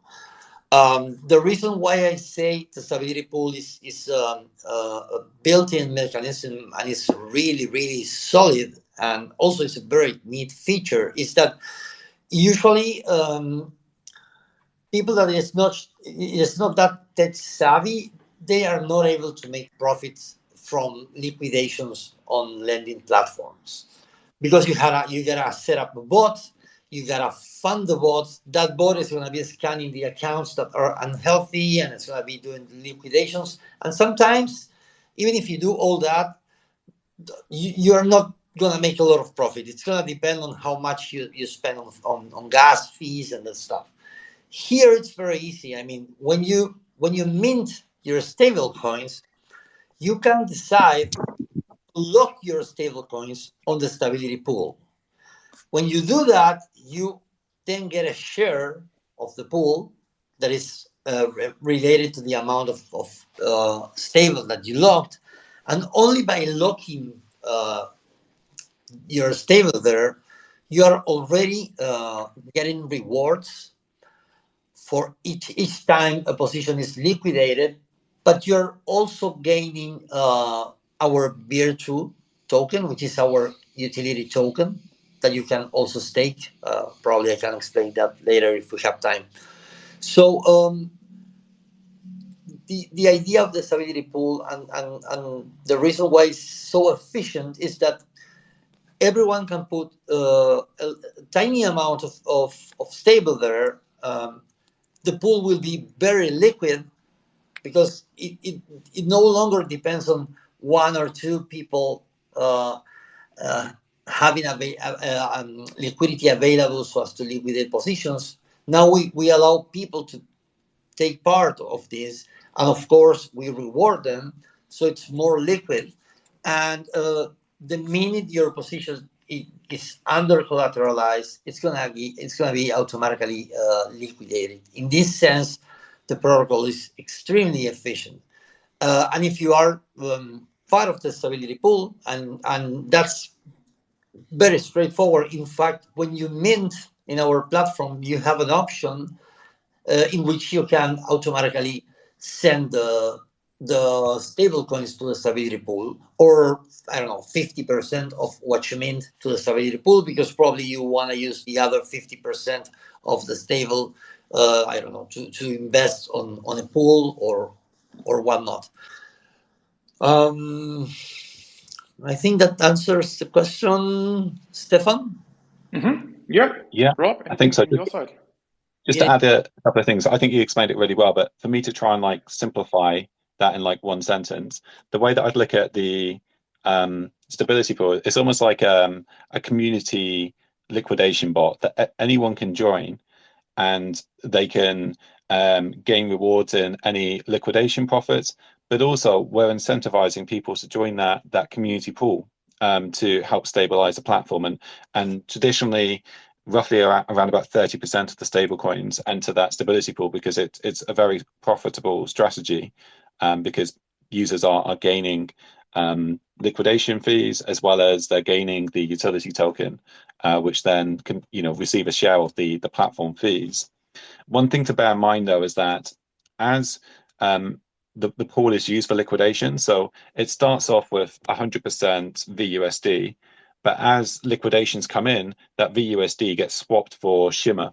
The reason why I say the stability pool is a built-in mechanism and it's really, really solid, and also it's a very neat feature, is that usually people that is not that tech savvy, they are not able to make profits from liquidations on lending platforms, because you gotta set up a bot, you gotta fund the bot. That bot is gonna be scanning the accounts that are unhealthy, and it's gonna be doing liquidations. And sometimes, even if you do all that, you are not gonna make a lot of profit. It's gonna depend on how much you spend on gas fees and that stuff. Here it's very easy. I mean, when you mint your stable coins, you can decide to lock your stable coins on the stability pool. When you do that, you then get a share of the pool that is related to the amount of stable that you locked. And only by locking your stable there, you are already getting rewards for each time a position is liquidated, but you're also gaining our Beer2 token, which is our utility token that you can also stake. Probably I can explain that later if we have time. So the idea of the stability pool and the reason why it's so efficient is that everyone can put a tiny amount of stable there. The pool will be very liquid because it no longer depends on one or two people uh, having liquidity available so as to liquidate positions. Now we allow people to take part of this, and of course we reward them, so it's more liquid. And the minute your position is under collateralized, it's gonna be automatically liquidated. In this sense, the protocol is extremely efficient. And if you are part of the stability pool, and that's very straightforward. In fact, when you mint in our platform, you have an option in which you can automatically send the stable coins to the stability pool, or I don't know, 50% of what you mint to the stability pool, because probably you want to use the other 50% of the stable, I don't know, to invest on a pool or whatnot. I think that answers the question, Stefan. Yeah. Rob, I think so. from your side? Just to add a couple of things, I think you explained it really well, but for me to try and like simplify that in like one sentence, the way that I'd look at the stability pool, it's almost like a community liquidation bot that anyone can join, and they can gain rewards in any liquidation profits, but also we're incentivizing people to join that community pool to help stabilize the platform. And traditionally, roughly around about 30% of the stable coins enter that stability pool because it's a very profitable strategy, because users are gaining liquidation fees, as well as they're gaining the utility token, which then can receive a share of the platform fees. One thing to bear in mind, though, is that as the pool is used for liquidation, so it starts off with 100% VUSD, but as liquidations come in, that VUSD gets swapped for Shimmer.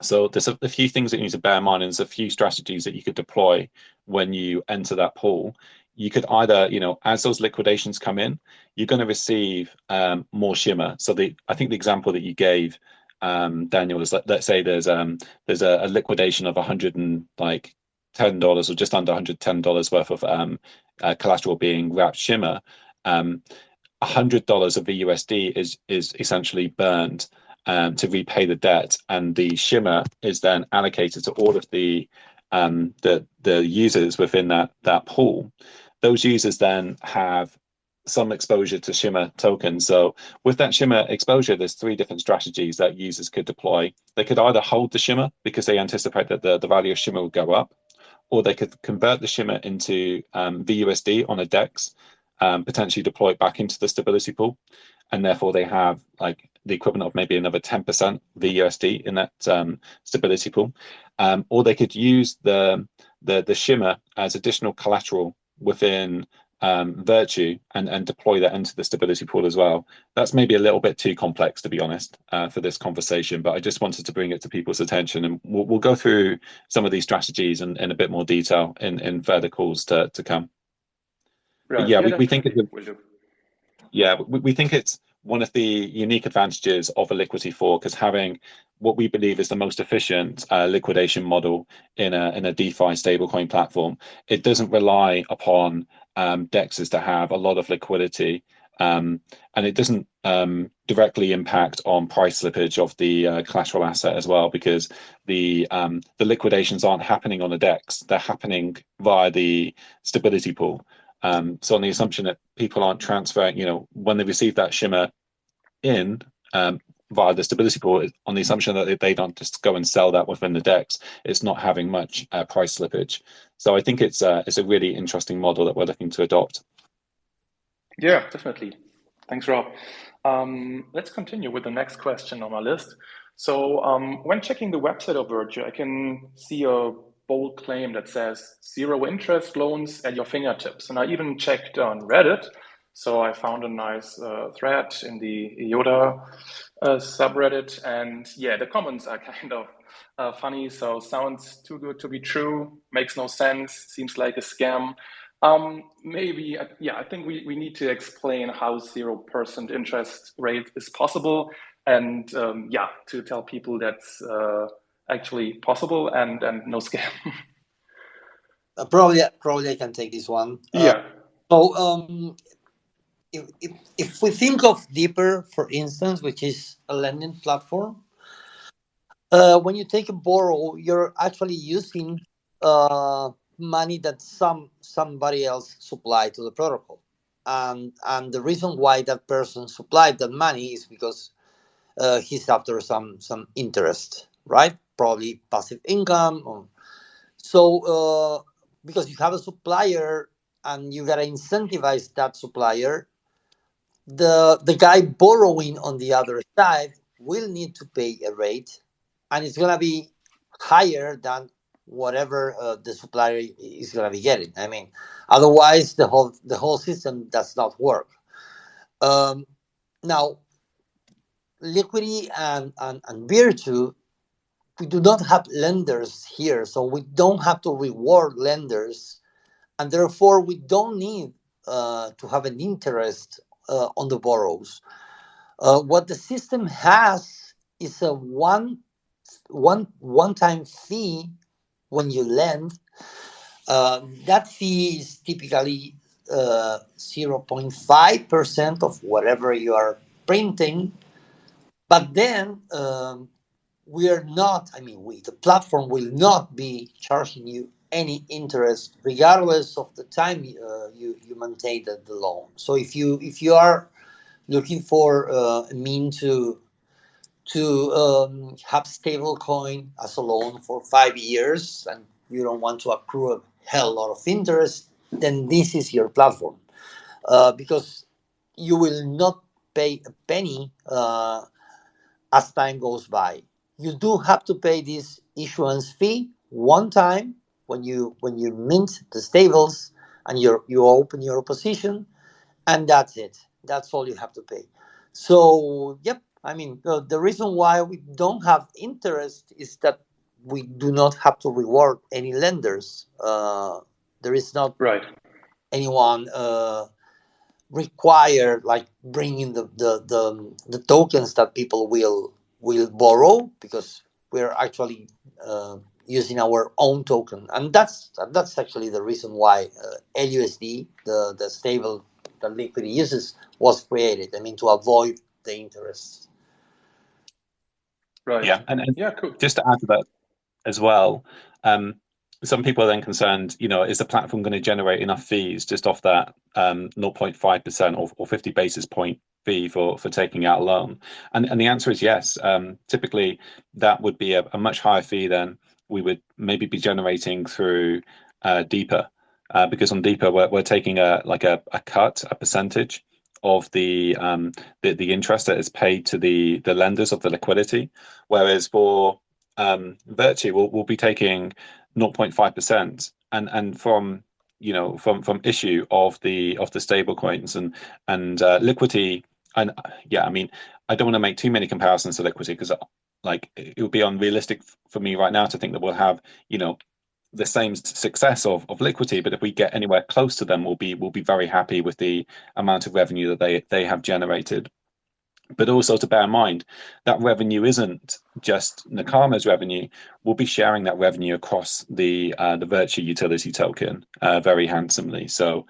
So there's a few things that you need to bear in mind, and there's a few strategies that you could deploy when you enter that pool. You could either, as those liquidations come in, you're going to receive more Shimmer. So I think the example that you gave, Daniel, is let's say there's a liquidation of $110 or just under $110 worth of collateral being wrapped Shimmer. $100 of VUSD is essentially burned to repay the debt, and the Shimmer is then allocated to all of the users within that pool. Those users then have some exposure to Shimmer tokens. So with that Shimmer exposure, there's three different strategies that users could deploy. They could either hold the Shimmer because they anticipate that the value of Shimmer will go up, or they could convert the Shimmer into VUSD on a DEX, potentially deploy it back into the stability pool, and therefore they have like the equivalent of maybe another 10% VUSD in that stability pool, or they could use the shimmer as additional collateral within Virtue and deploy that into the stability pool as well. That's maybe a little bit too complex, to be honest, for this conversation, but I just wanted to bring it to people's attention, and we'll go through some of these strategies in a bit more detail in further calls to come. Right. But yeah, Yeah, we think definitely. Will do. yeah, we think it's one of the unique advantages of a liquidity fork is having what we believe is the most efficient liquidation model in a DeFi stablecoin platform. It doesn't rely upon DEXs to have a lot of liquidity, and it doesn't directly impact on price slippage of the collateral asset as well, because the liquidations aren't happening on a DEX; they're happening via the stability pool. So on the assumption that people aren't transferring, when they receive that shimmer in via the stability pool, on the assumption that they don't just go and sell that within the DEX, it's not having much price slippage. So I think it's a really interesting model that we're looking to adopt. Yeah, definitely. Thanks, Rob. Let's continue with the next question on our list. So when checking the website of Virtue, I can see a bold claim that says 0 interest loans at your fingertips. And I even checked on Reddit. So I found a nice thread in the IOTA subreddit. And yeah, the comments are kind of funny. So sounds too good to be true, makes no sense, seems like a scam. Maybe, I think we need to explain how 0% interest rate is possible, and to tell people that's actually possible and no scam. Probably I can take this one. Yeah. So if we think of Deeper, for instance, which is a lending platform, when you take a borrow, you're actually using money that somebody else supplied to the protocol, and the reason why that person supplied that money is because he's after some interest, right? Probably passive income. So because you have a supplier and you gotta incentivize that supplier, the guy borrowing on the other side will need to pay a rate, and it's gonna be higher than whatever the supplier is gonna be getting. I mean, otherwise the whole system does not work. Now, Liquidity and Virtue, we do not have lenders here, so we don't have to reward lenders, and therefore we don't need to have an interest on the borrows. What the system has is a one-time fee when you lend. That fee is typically 0.5% of whatever you are printing, but then we are not. I mean, the platform will not be charging you any interest, regardless of the time you maintain the loan. So if you are looking for a mean to have stablecoin as a loan for 5 years, and you don't want to accrue a hell lot of interest, then this is your platform, because you will not pay a penny as time goes by. You do have to pay this issuance fee one time when you mint the stables and you open your position, and that's it. That's all you have to pay. So, yep. I mean, the reason why we don't have interest is that we do not have to reward any lenders. There is not Right. anyone required, like bringing the tokens that people will borrow, because we're actually using our own token, and that's actually the reason why LUSD, the stable that Liquidity uses, was created. I mean, to avoid the interest. Right. Yeah, and yeah, cool. Just to add to that as well, some people are then concerned, is the platform going to generate enough fees just off that 0.5% or 50 basis point fee for taking out a loan? And the answer is yes. Typically, that would be a much higher fee than we would maybe be generating through Deeper. because on Deeper we're taking a percentage of the interest that is paid to the lenders of the liquidity, whereas for Virtue we'll be taking 0.5%, and from from issue of the stable coins and liquidity. And yeah, I mean, I don't want to make too many comparisons to liquidity, because like it would be unrealistic for me right now to think that we'll have the same success of liquidity, but if we get anywhere close to them, we'll be very happy with the amount of revenue that they have generated. But also to bear in mind that revenue isn't just Nakama's revenue. We'll be sharing that revenue across the Virtue utility token very handsomely. So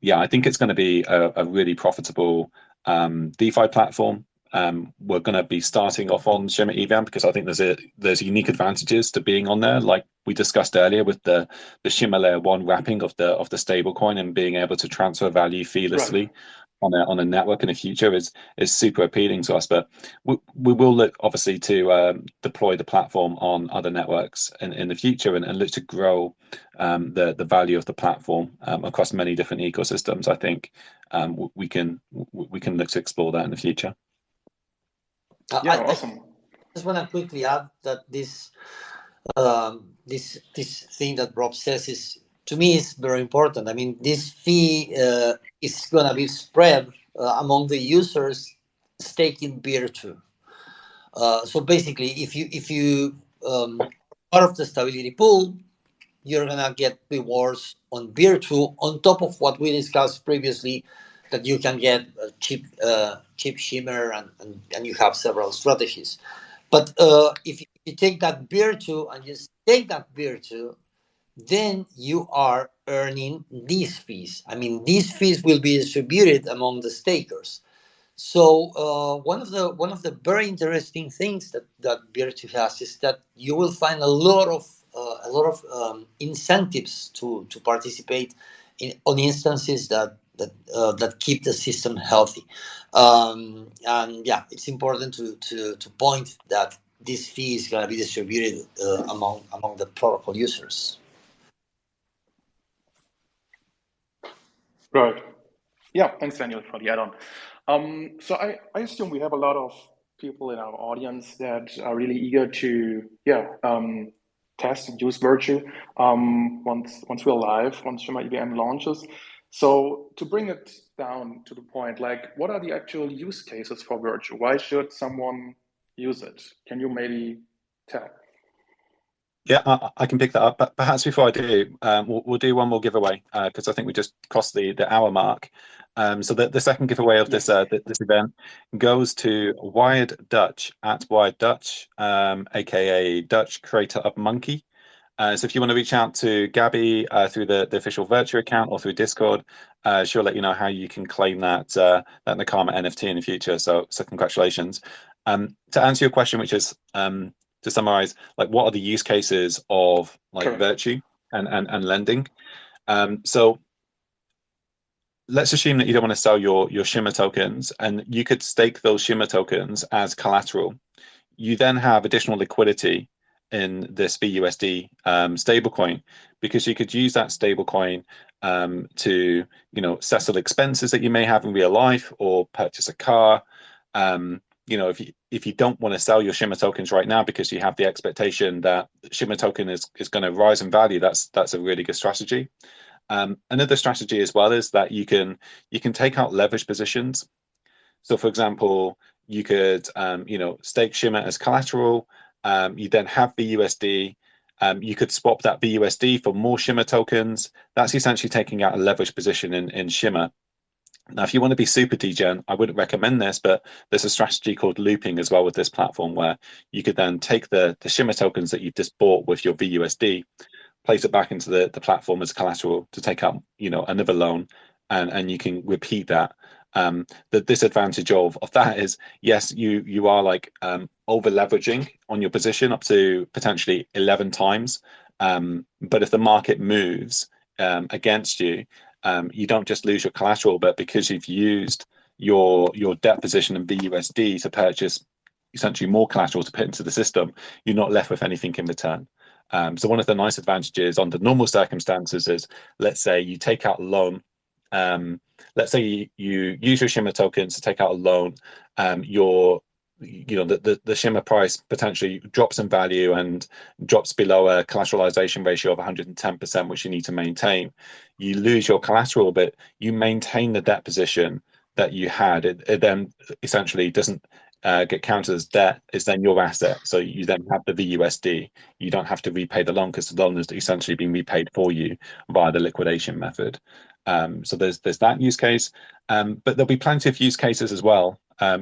yeah, I think it's going to be a really profitable DeFi platform. We're going to be starting off on Shimmer EVM because I think there's unique advantages to being on there, like we discussed earlier with the Shimmer Layer 1 wrapping of the stablecoin and being able to transfer value feelessly. Right. On a network in the future is super appealing to us, but we will look obviously to deploy the platform on other networks in the future, and look to grow the value of the platform across many different ecosystems. I think we can look to explore that in the future. Yeah, awesome. I just want to quickly add that this thing that Rob says is, to me, is very important. I mean, this fee is going to be spread among the users staking Virtu. So basically, if you part of the stability pool, you're gonna get rewards on Virtu on top of what we discussed previously, that you can get cheap Shimmer, and you have several strategies. But if you take that Virtu and you stake that Virtu, then you are earning these fees. I mean, these fees will be distributed among the stakers. So one of the very interesting things that Virtu has is that you will find a lot of incentives to participate on instances that keep the system healthy. And yeah, it's important to point that this fee is going to be distributed among the protocol users. Right. Yeah, thanks, Daniel, for the add-on. So I assume we have a lot of people in our audience that are really eager to test and use Virtue once we're live, once Shimmer EVM launches. So to bring it down to the point, like, what are the actual use cases for Virtue? Why should someone use it? Can you maybe tell? Yeah, I can pick that up, but perhaps before I do, we'll do one more giveaway because I think we just crossed the hour mark. So the second giveaway of this event goes to Wired Dutch at Wired Dutch, aka Dutch creator of Monkey. So if you want to reach out to Gabby through the official Virtue account or through Discord, she'll let you know how you can claim that Nakama NFT in the future. So congratulations. To answer your question, which is to summarize, like, what are the use cases of like Virtue and lending? So let's assume that you don't want to sell your Shimmer tokens, and you could stake those Shimmer tokens as collateral. You then have additional liquidity in this BUSD stablecoin, because you could use that stablecoin to settle expenses that you may have in real life or purchase a car. If you don't want to sell your Shimmer tokens right now because you have the expectation that Shimmer token is going to rise in value, that's a really good strategy. Another strategy as well is that you can take out leverage positions. So for example, you could stake Shimmer as collateral. You then have BUSD. You could swap that BUSD for more Shimmer tokens. That's essentially taking out a leverage position in Shimmer. Now, if you want to be super degen, I wouldn't recommend this, but there's a strategy called looping as well with this platform, where you could then take the Shimmer tokens that you've just bought with your BUSD, place it back into the platform as collateral to take out another loan, and you can repeat that. The disadvantage of that is, yes, you are like over leveraging on your position up to potentially 11 times. But if the market moves against you, you don't just lose your collateral, but because you've used your debt position in BUSD to purchase essentially more collateral to put into the system, you're not left with anything in return. So one of the nice advantages under normal circumstances is, let's say you take out a loan. Let's say you use your Shimmer tokens to take out a loan. The Shimmer price potentially drops in value and drops below a collateralization ratio of 110%, which you need to maintain. You lose your collateral, but you maintain the debt position that you had. It then essentially doesn't get counted as debt. It's then your asset. So you then have the VUSD. You don't have to repay the loan because the loan has essentially been repaid for you via the liquidation method. So there's that use case, but there'll be plenty of use cases as well,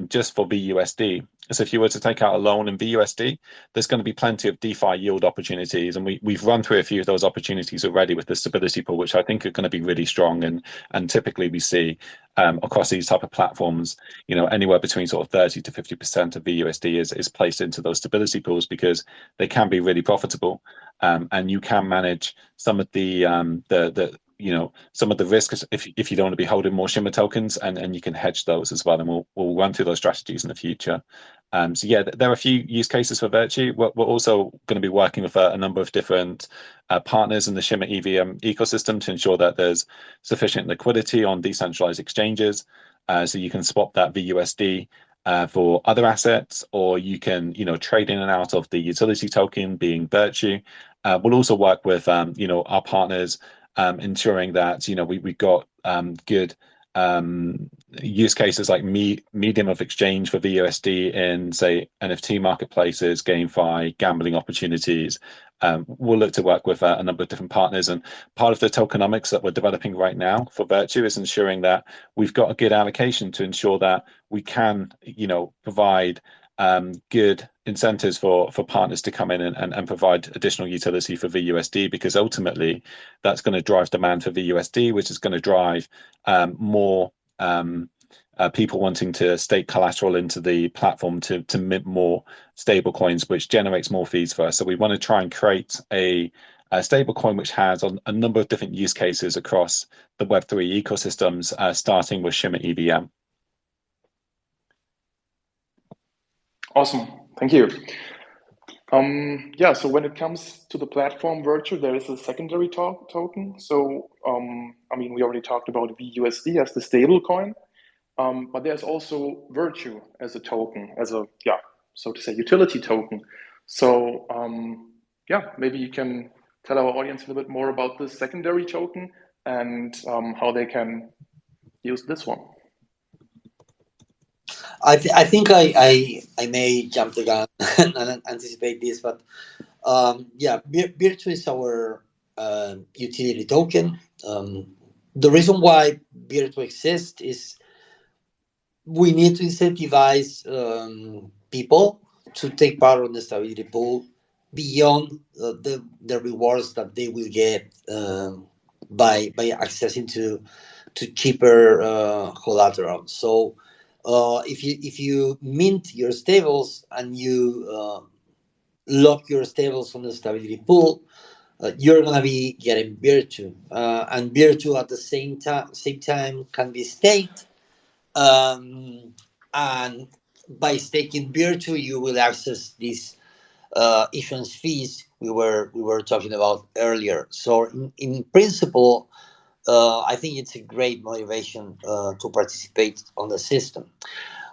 just for VUSD. So if you were to take out a loan in VUSD, there's going to be plenty of DeFi yield opportunities, and we've run through a few of those opportunities already with the stability pool, which I think are going to be really strong. And typically we see across these type of platforms, anywhere between sort of 30 to 50% of VUSD is placed into those stability pools because they can be really profitable, and you can manage some of the some of the risks if you don't want to be holding more Shimmer tokens, and you can hedge those as well. And we'll run through those strategies in the future. So yeah, there are a few use cases for Virtue. We're also going to be working with a number of different partners in the Shimmer EVM ecosystem to ensure that there's sufficient liquidity on decentralized exchanges. So you can swap that VUSD for other assets, or you can trade in and out of the utility token being Virtue. We'll also work with our partners, ensuring that we've got good use cases like medium of exchange for VUSD in, say, NFT marketplaces, GameFi, gambling opportunities. We'll look to work with a number of different partners, and part of the tokenomics that we're developing right now for Virtue is ensuring that we've got a good allocation to ensure that we can provide good incentives for partners to come in and provide additional utility for VUSD, because ultimately that's going to drive demand for VUSD, which is going to drive more people wanting to stake collateral into the platform to mint more stable coins, which generates more fees for us. So we want to try and create a stable coin which has a number of different use cases across the Web3 ecosystems, starting with Shimmer EVM. Awesome, thank you. So when it comes to the platform Virtue, there is a secondary token. So we already talked about VUSD as the stable coin, but there's also Virtue as a token, as a so to say utility token. So maybe you can tell our audience a little bit more about this secondary token and how they can use this one. I think I may jump the gun and anticipate this, but Virtue is our utility token. The reason why Virtue exists is we need to incentivize people to take part on the stability pool beyond the rewards that they will get by accessing to cheaper collateral. So if you mint your stables and you lock your stables on the stability pool, you're gonna be getting Virtue, and Virtue at the same time can be staked, and by staking Virtue, you will access these issuance fees we were talking about earlier. So in principle, I think it's a great motivation to participate on the system.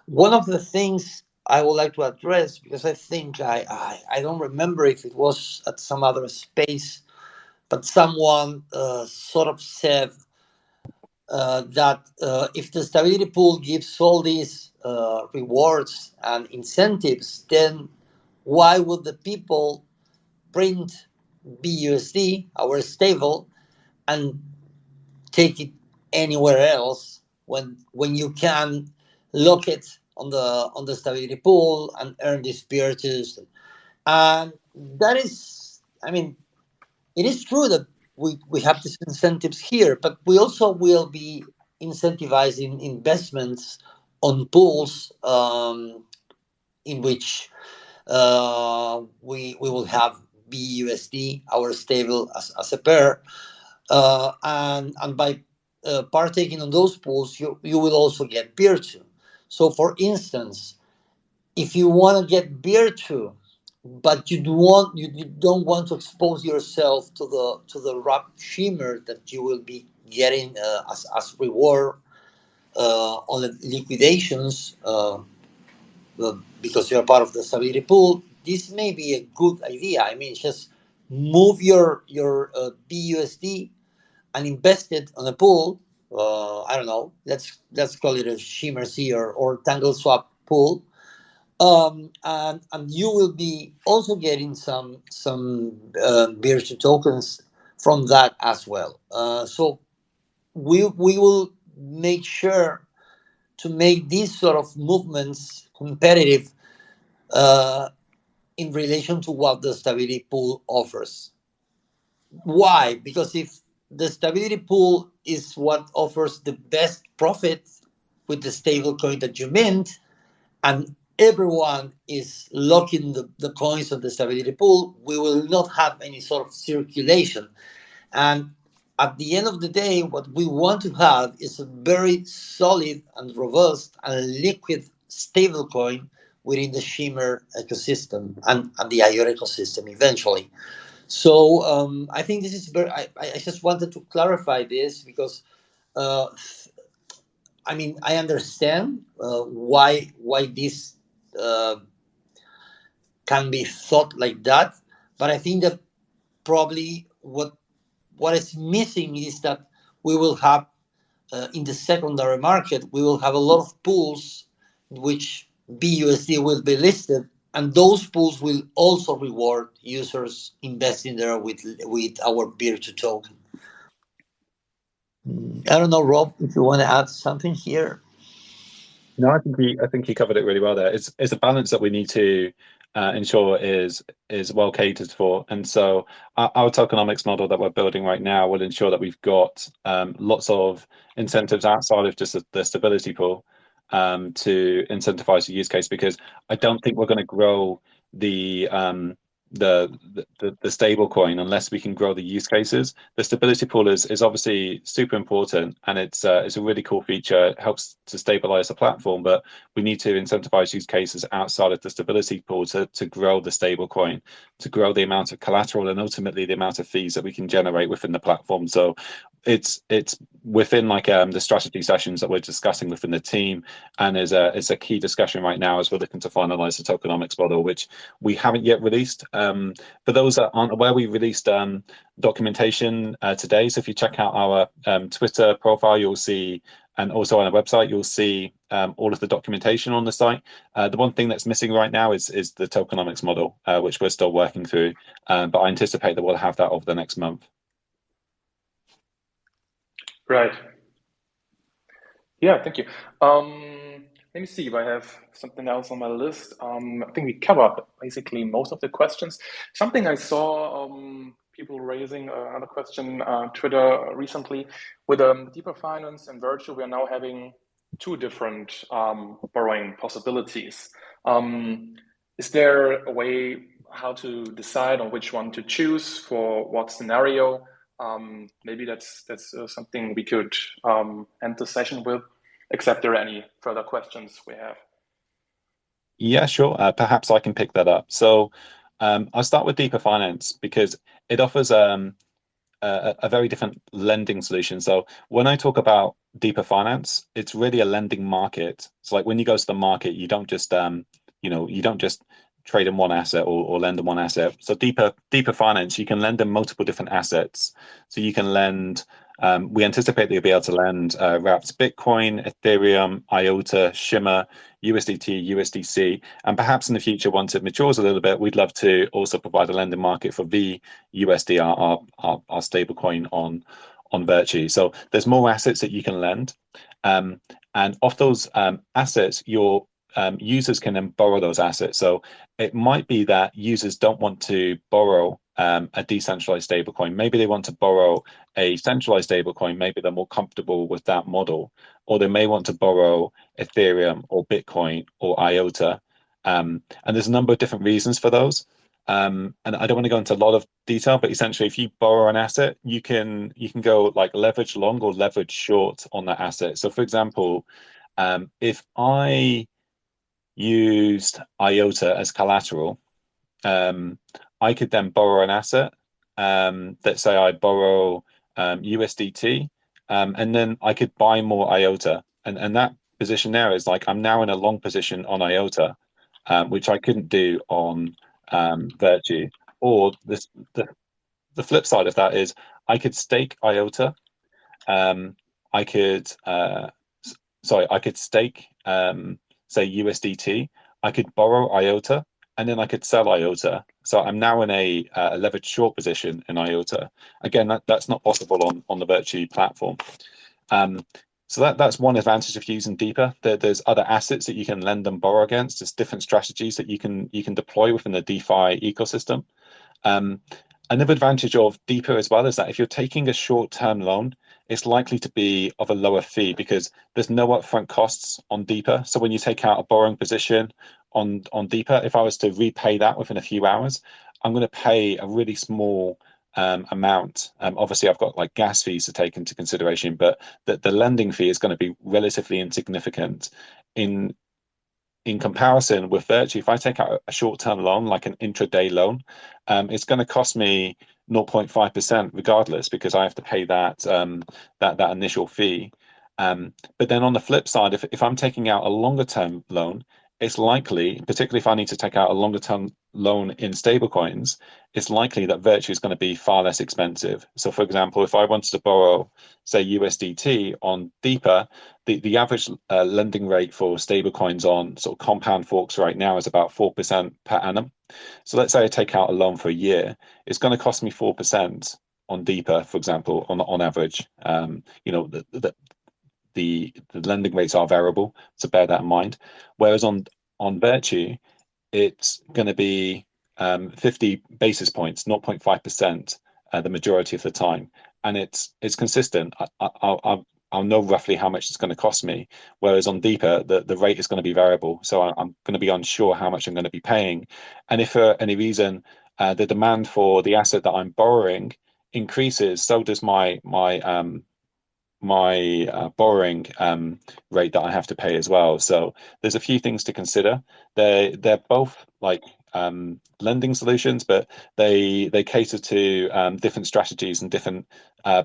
One of the things I would like to address, because I think I don't remember if it was at some other space, but someone sort of said that if the stability pool gives all these rewards and incentives, then why would the people print BUSD, our stable, and take it anywhere else when you can lock it on the stability pool and earn these virtues? And that is, it is true that we have these incentives here, but we also will be incentivizing investments on pools in which we will have BUSD, our stable, as a pair, and by partaking on those pools, you will also get Virtue. So, for instance, if you want to get Virtue but you don't want to expose yourself to the wrapped shimmer that you will be getting as reward on the liquidations, because you're part of the stability pool. This may be a good idea. I mean, just move your BUSD and invest it on a pool. I don't know. Let's call it a shimmer C or tangle swap pool. And you will be also getting some virtual tokens from that as well. So we will make sure to make these sort of movements competitive uh, in relation to what the stability pool offers. Why? Because if the stability pool is what offers the best profit with the stable coin that you mint, and everyone is locking the coins of the stability pool, we will not have any sort of circulation. And at the end of the day, what we want to have is a very solid and robust and liquid stable coin within the Shimmer ecosystem and the IO ecosystem eventually. So I think this is very. I just wanted to clarify this because uh, I mean I understand why this uh, can be thought like that, but I think that probably what is missing is that we will have in the secondary market we will have a lot of pools in which BUSD will be listed, and those pools will also reward users investing there with our virtual token. I don't know, Rob, if you want to add something here. No, I think he covered it really well there. It's a balance that we need to ensure is well catered for, and so our tokenomics model that we're building right now will ensure that we've got lots of incentives outside of just the stability pool to incentivize the use case. Because I don't think we're going to grow the the stable coin unless we can grow the use cases. The stability pool is obviously super important, and it's a really cool feature. It helps to stabilize the platform, but we need to incentivize use cases outside of the stability pool to grow the stable coin, to grow the amount of collateral, and ultimately the amount of fees that we can generate within the platform. So it's within like the strategy sessions that we're discussing within the team, and is a key discussion right now as we're looking to finalize the tokenomics model, which we haven't yet released. For those that aren't aware, we released documentation today. So if you check out our Twitter profile, you'll see, and also on our website, you'll see all of the documentation on the site. The one thing that's missing right now is the tokenomics model, which we're still working through. But I anticipate that we'll have that over the next month. Right. Yeah, thank you. Let me see if I have something else on my list. I think we covered basically most of the questions. Something I saw people raising another question Twitter recently with Deeper Finance and Virtue. We are now having two different borrowing possibilities. Is there a way how to decide on which one to choose for what scenario? Maybe that's something we could end the session with, except there are any further questions we have. Yeah, sure. Perhaps I can pick that up. So I'll start with Deeper Finance because it offers a very different lending solution. So when I talk about Deeper Finance, it's really a lending market. It's like when you go to the market, you don't just you don't just trade in one asset or lend in one asset. So deeper finance, you can lend in multiple different assets. So you can lend. We anticipate that you'll be able to lend wrapped Bitcoin, Ethereum, IOTA, Shimmer, USDT, USDC, and perhaps in the future, once it matures a little bit, we'd love to also provide a lending market for VUSD, our stablecoin on Virtue. So there's more assets that you can lend, and off those assets, your users can then borrow those assets. So it might be that users don't want to borrow a decentralized stablecoin. Maybe they want to borrow a centralized stablecoin. Maybe they're more comfortable with that model, or they may want to borrow Ethereum or Bitcoin or IOTA. And there's a number of different reasons for those. And I don't want to go into a lot of detail, but essentially, if you borrow an asset, you can go like leverage long or leverage short on that asset. So, for example, if I used IOTA as collateral, I could then borrow an asset. Let's say I borrow USDT, and then I could buy more IOTA. And that position there is like I'm now in a long position on IOTA, which I couldn't do on Virtue. Or the flip side of that is I could stake IOTA. I could I could stake say USDT. I could borrow IOTA, and then I could sell IOTA. So I'm now in a leveraged short position in IOTA. Again, that's not possible on the Virtue platform. So that's one advantage of using Deeper. There's other assets that you can lend and borrow against. There's different strategies that you can deploy within the DeFi ecosystem. Another advantage of Deeper as well is that if you're taking a short-term loan, it's likely to be of a lower fee because there's no upfront costs on Deeper. So when you take out a borrowing position on Deeper, if I was to repay that within a few hours, I'm going to pay a really small amount. Obviously, I've got like gas fees to take into consideration, but the lending fee is going to be relatively insignificant in comparison with Virtue. If I take out a short-term loan, like an intraday loan, it's going to cost me 0.5% regardless because I have to pay that initial fee. But then on the flip side, if I'm taking out a longer-term loan, it's likely, particularly if I need to take out a longer-term loan in stablecoins, it's likely that Virtue is going to be far less expensive. So, for example, if I wanted to borrow, say, USDT on Deeper, the average lending rate for stablecoins on sort of compound forks right now is about 4% per annum. So let's say I take out a loan for a year, it's going to cost me 4% on Deeper, for example, on average. The lending rates are variable, so bear that in mind. Whereas on Virtue, it's going to be 50 basis points, 0.5%, the majority of the time, and it's consistent. I'll know roughly how much it's going to cost me. Whereas on Deeper, the rate is going to be variable, so I'm going to be unsure how much I'm going to be paying. And if for any reason the demand for the asset that I'm borrowing increases, so does my borrowing rate that I have to pay as well. So there's a few things to consider. They're both like lending solutions, but they cater to different strategies and different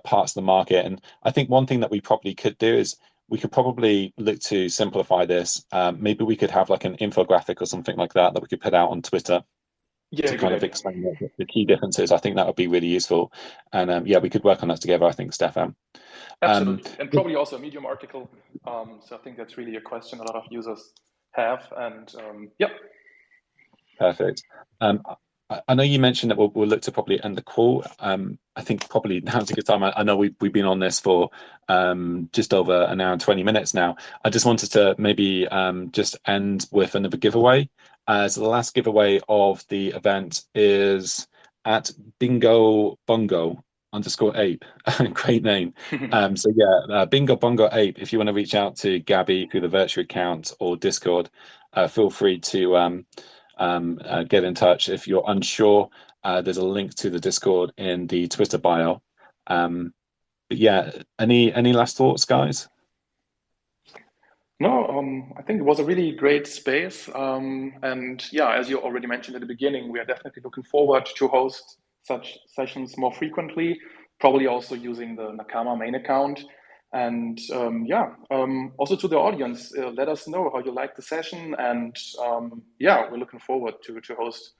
parts of the market. And I think one thing that we probably could do is we could probably look to simplify this. Maybe we could have like an infographic or something like that we could put out on Twitter. Yeah, to kind of explain the key differences. I think that would be really useful. And we could work on that together, I think, Stefan. Absolutely. And probably also a Medium article. So I think that's really a question a lot of users have. And Perfect. I know you mentioned that we'll look to probably end the call. I think probably now's a good time. I know we've been on this for just over an hour and 20 minutes now. I just wanted to maybe just end with another giveaway. So the last giveaway of the event is at Bingo Bongo _ape. Great name. Bingo Bongo Ape. If you want to reach out to Gabby through the Virtue account or Discord, feel free to get in touch. If you're unsure, there's a link to the Discord in the Twitter bio. But yeah, any last thoughts, guys? No, I think it was a really great space. And yeah, as you already mentioned at the beginning, we are definitely looking forward to host such sessions more frequently, probably also using the Nakama main account. And also to the audience, let us know how you like the session. And we're looking forward to host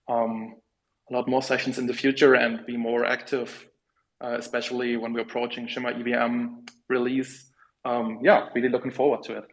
a lot more sessions in the future and be more active, especially when we're approaching Shimmer EVM release. Really looking forward to it.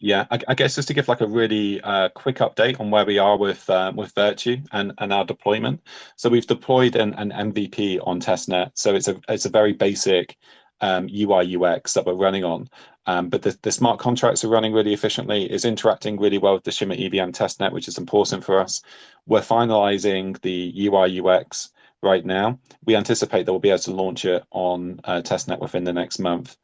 Yeah, I guess just to give like a really quick update on where we are with Virtue and our deployment. So we've deployed an MVP on testnet. So it's a very basic UI UX that we're running on. But the smart contracts are running really efficiently. It's interacting really well with the Shimmer EVM testnet, which is important for us. We're finalizing the UI UX right now. We anticipate that we'll be able to launch it on testnet within the next month.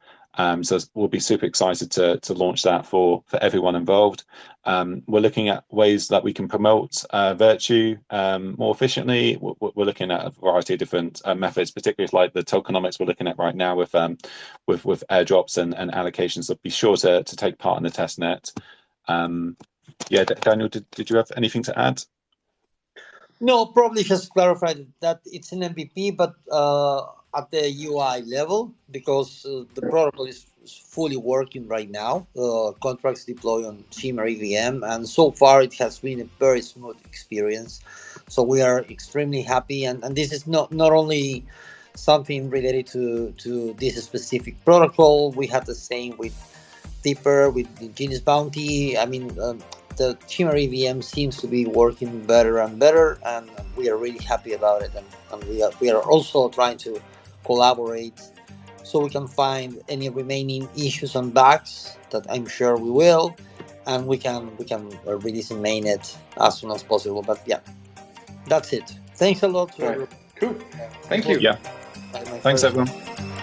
So we'll be super excited to launch that for everyone involved. We're looking at ways that we can promote Virtue more efficiently. We're looking at a variety of different methods, particularly like the tokenomics we're looking at right now with airdrops and allocations. So be sure to take part in the testnet. Daniel, did you have anything to add? No, probably just clarified that it's an MVP, but at the UI level, because the protocol is fully working right now. Contracts deploy on Shimmer EVM, and so far it has been a very smooth experience. So we are extremely happy, and this is not only something related to this specific protocol. We have the same with Deeper, with the Genius Bounty. I mean, the Shimmer EVM seems to be working better and better, and we are really happy about it. And we are also trying to collaborate so we can find any remaining issues and bugs that I'm sure we will, and we can release and mainnet as soon as possible. But yeah, that's it. Thanks a lot to Right. everyone. Cool. This Thank was you. Yeah. my Thanks, first. everyone.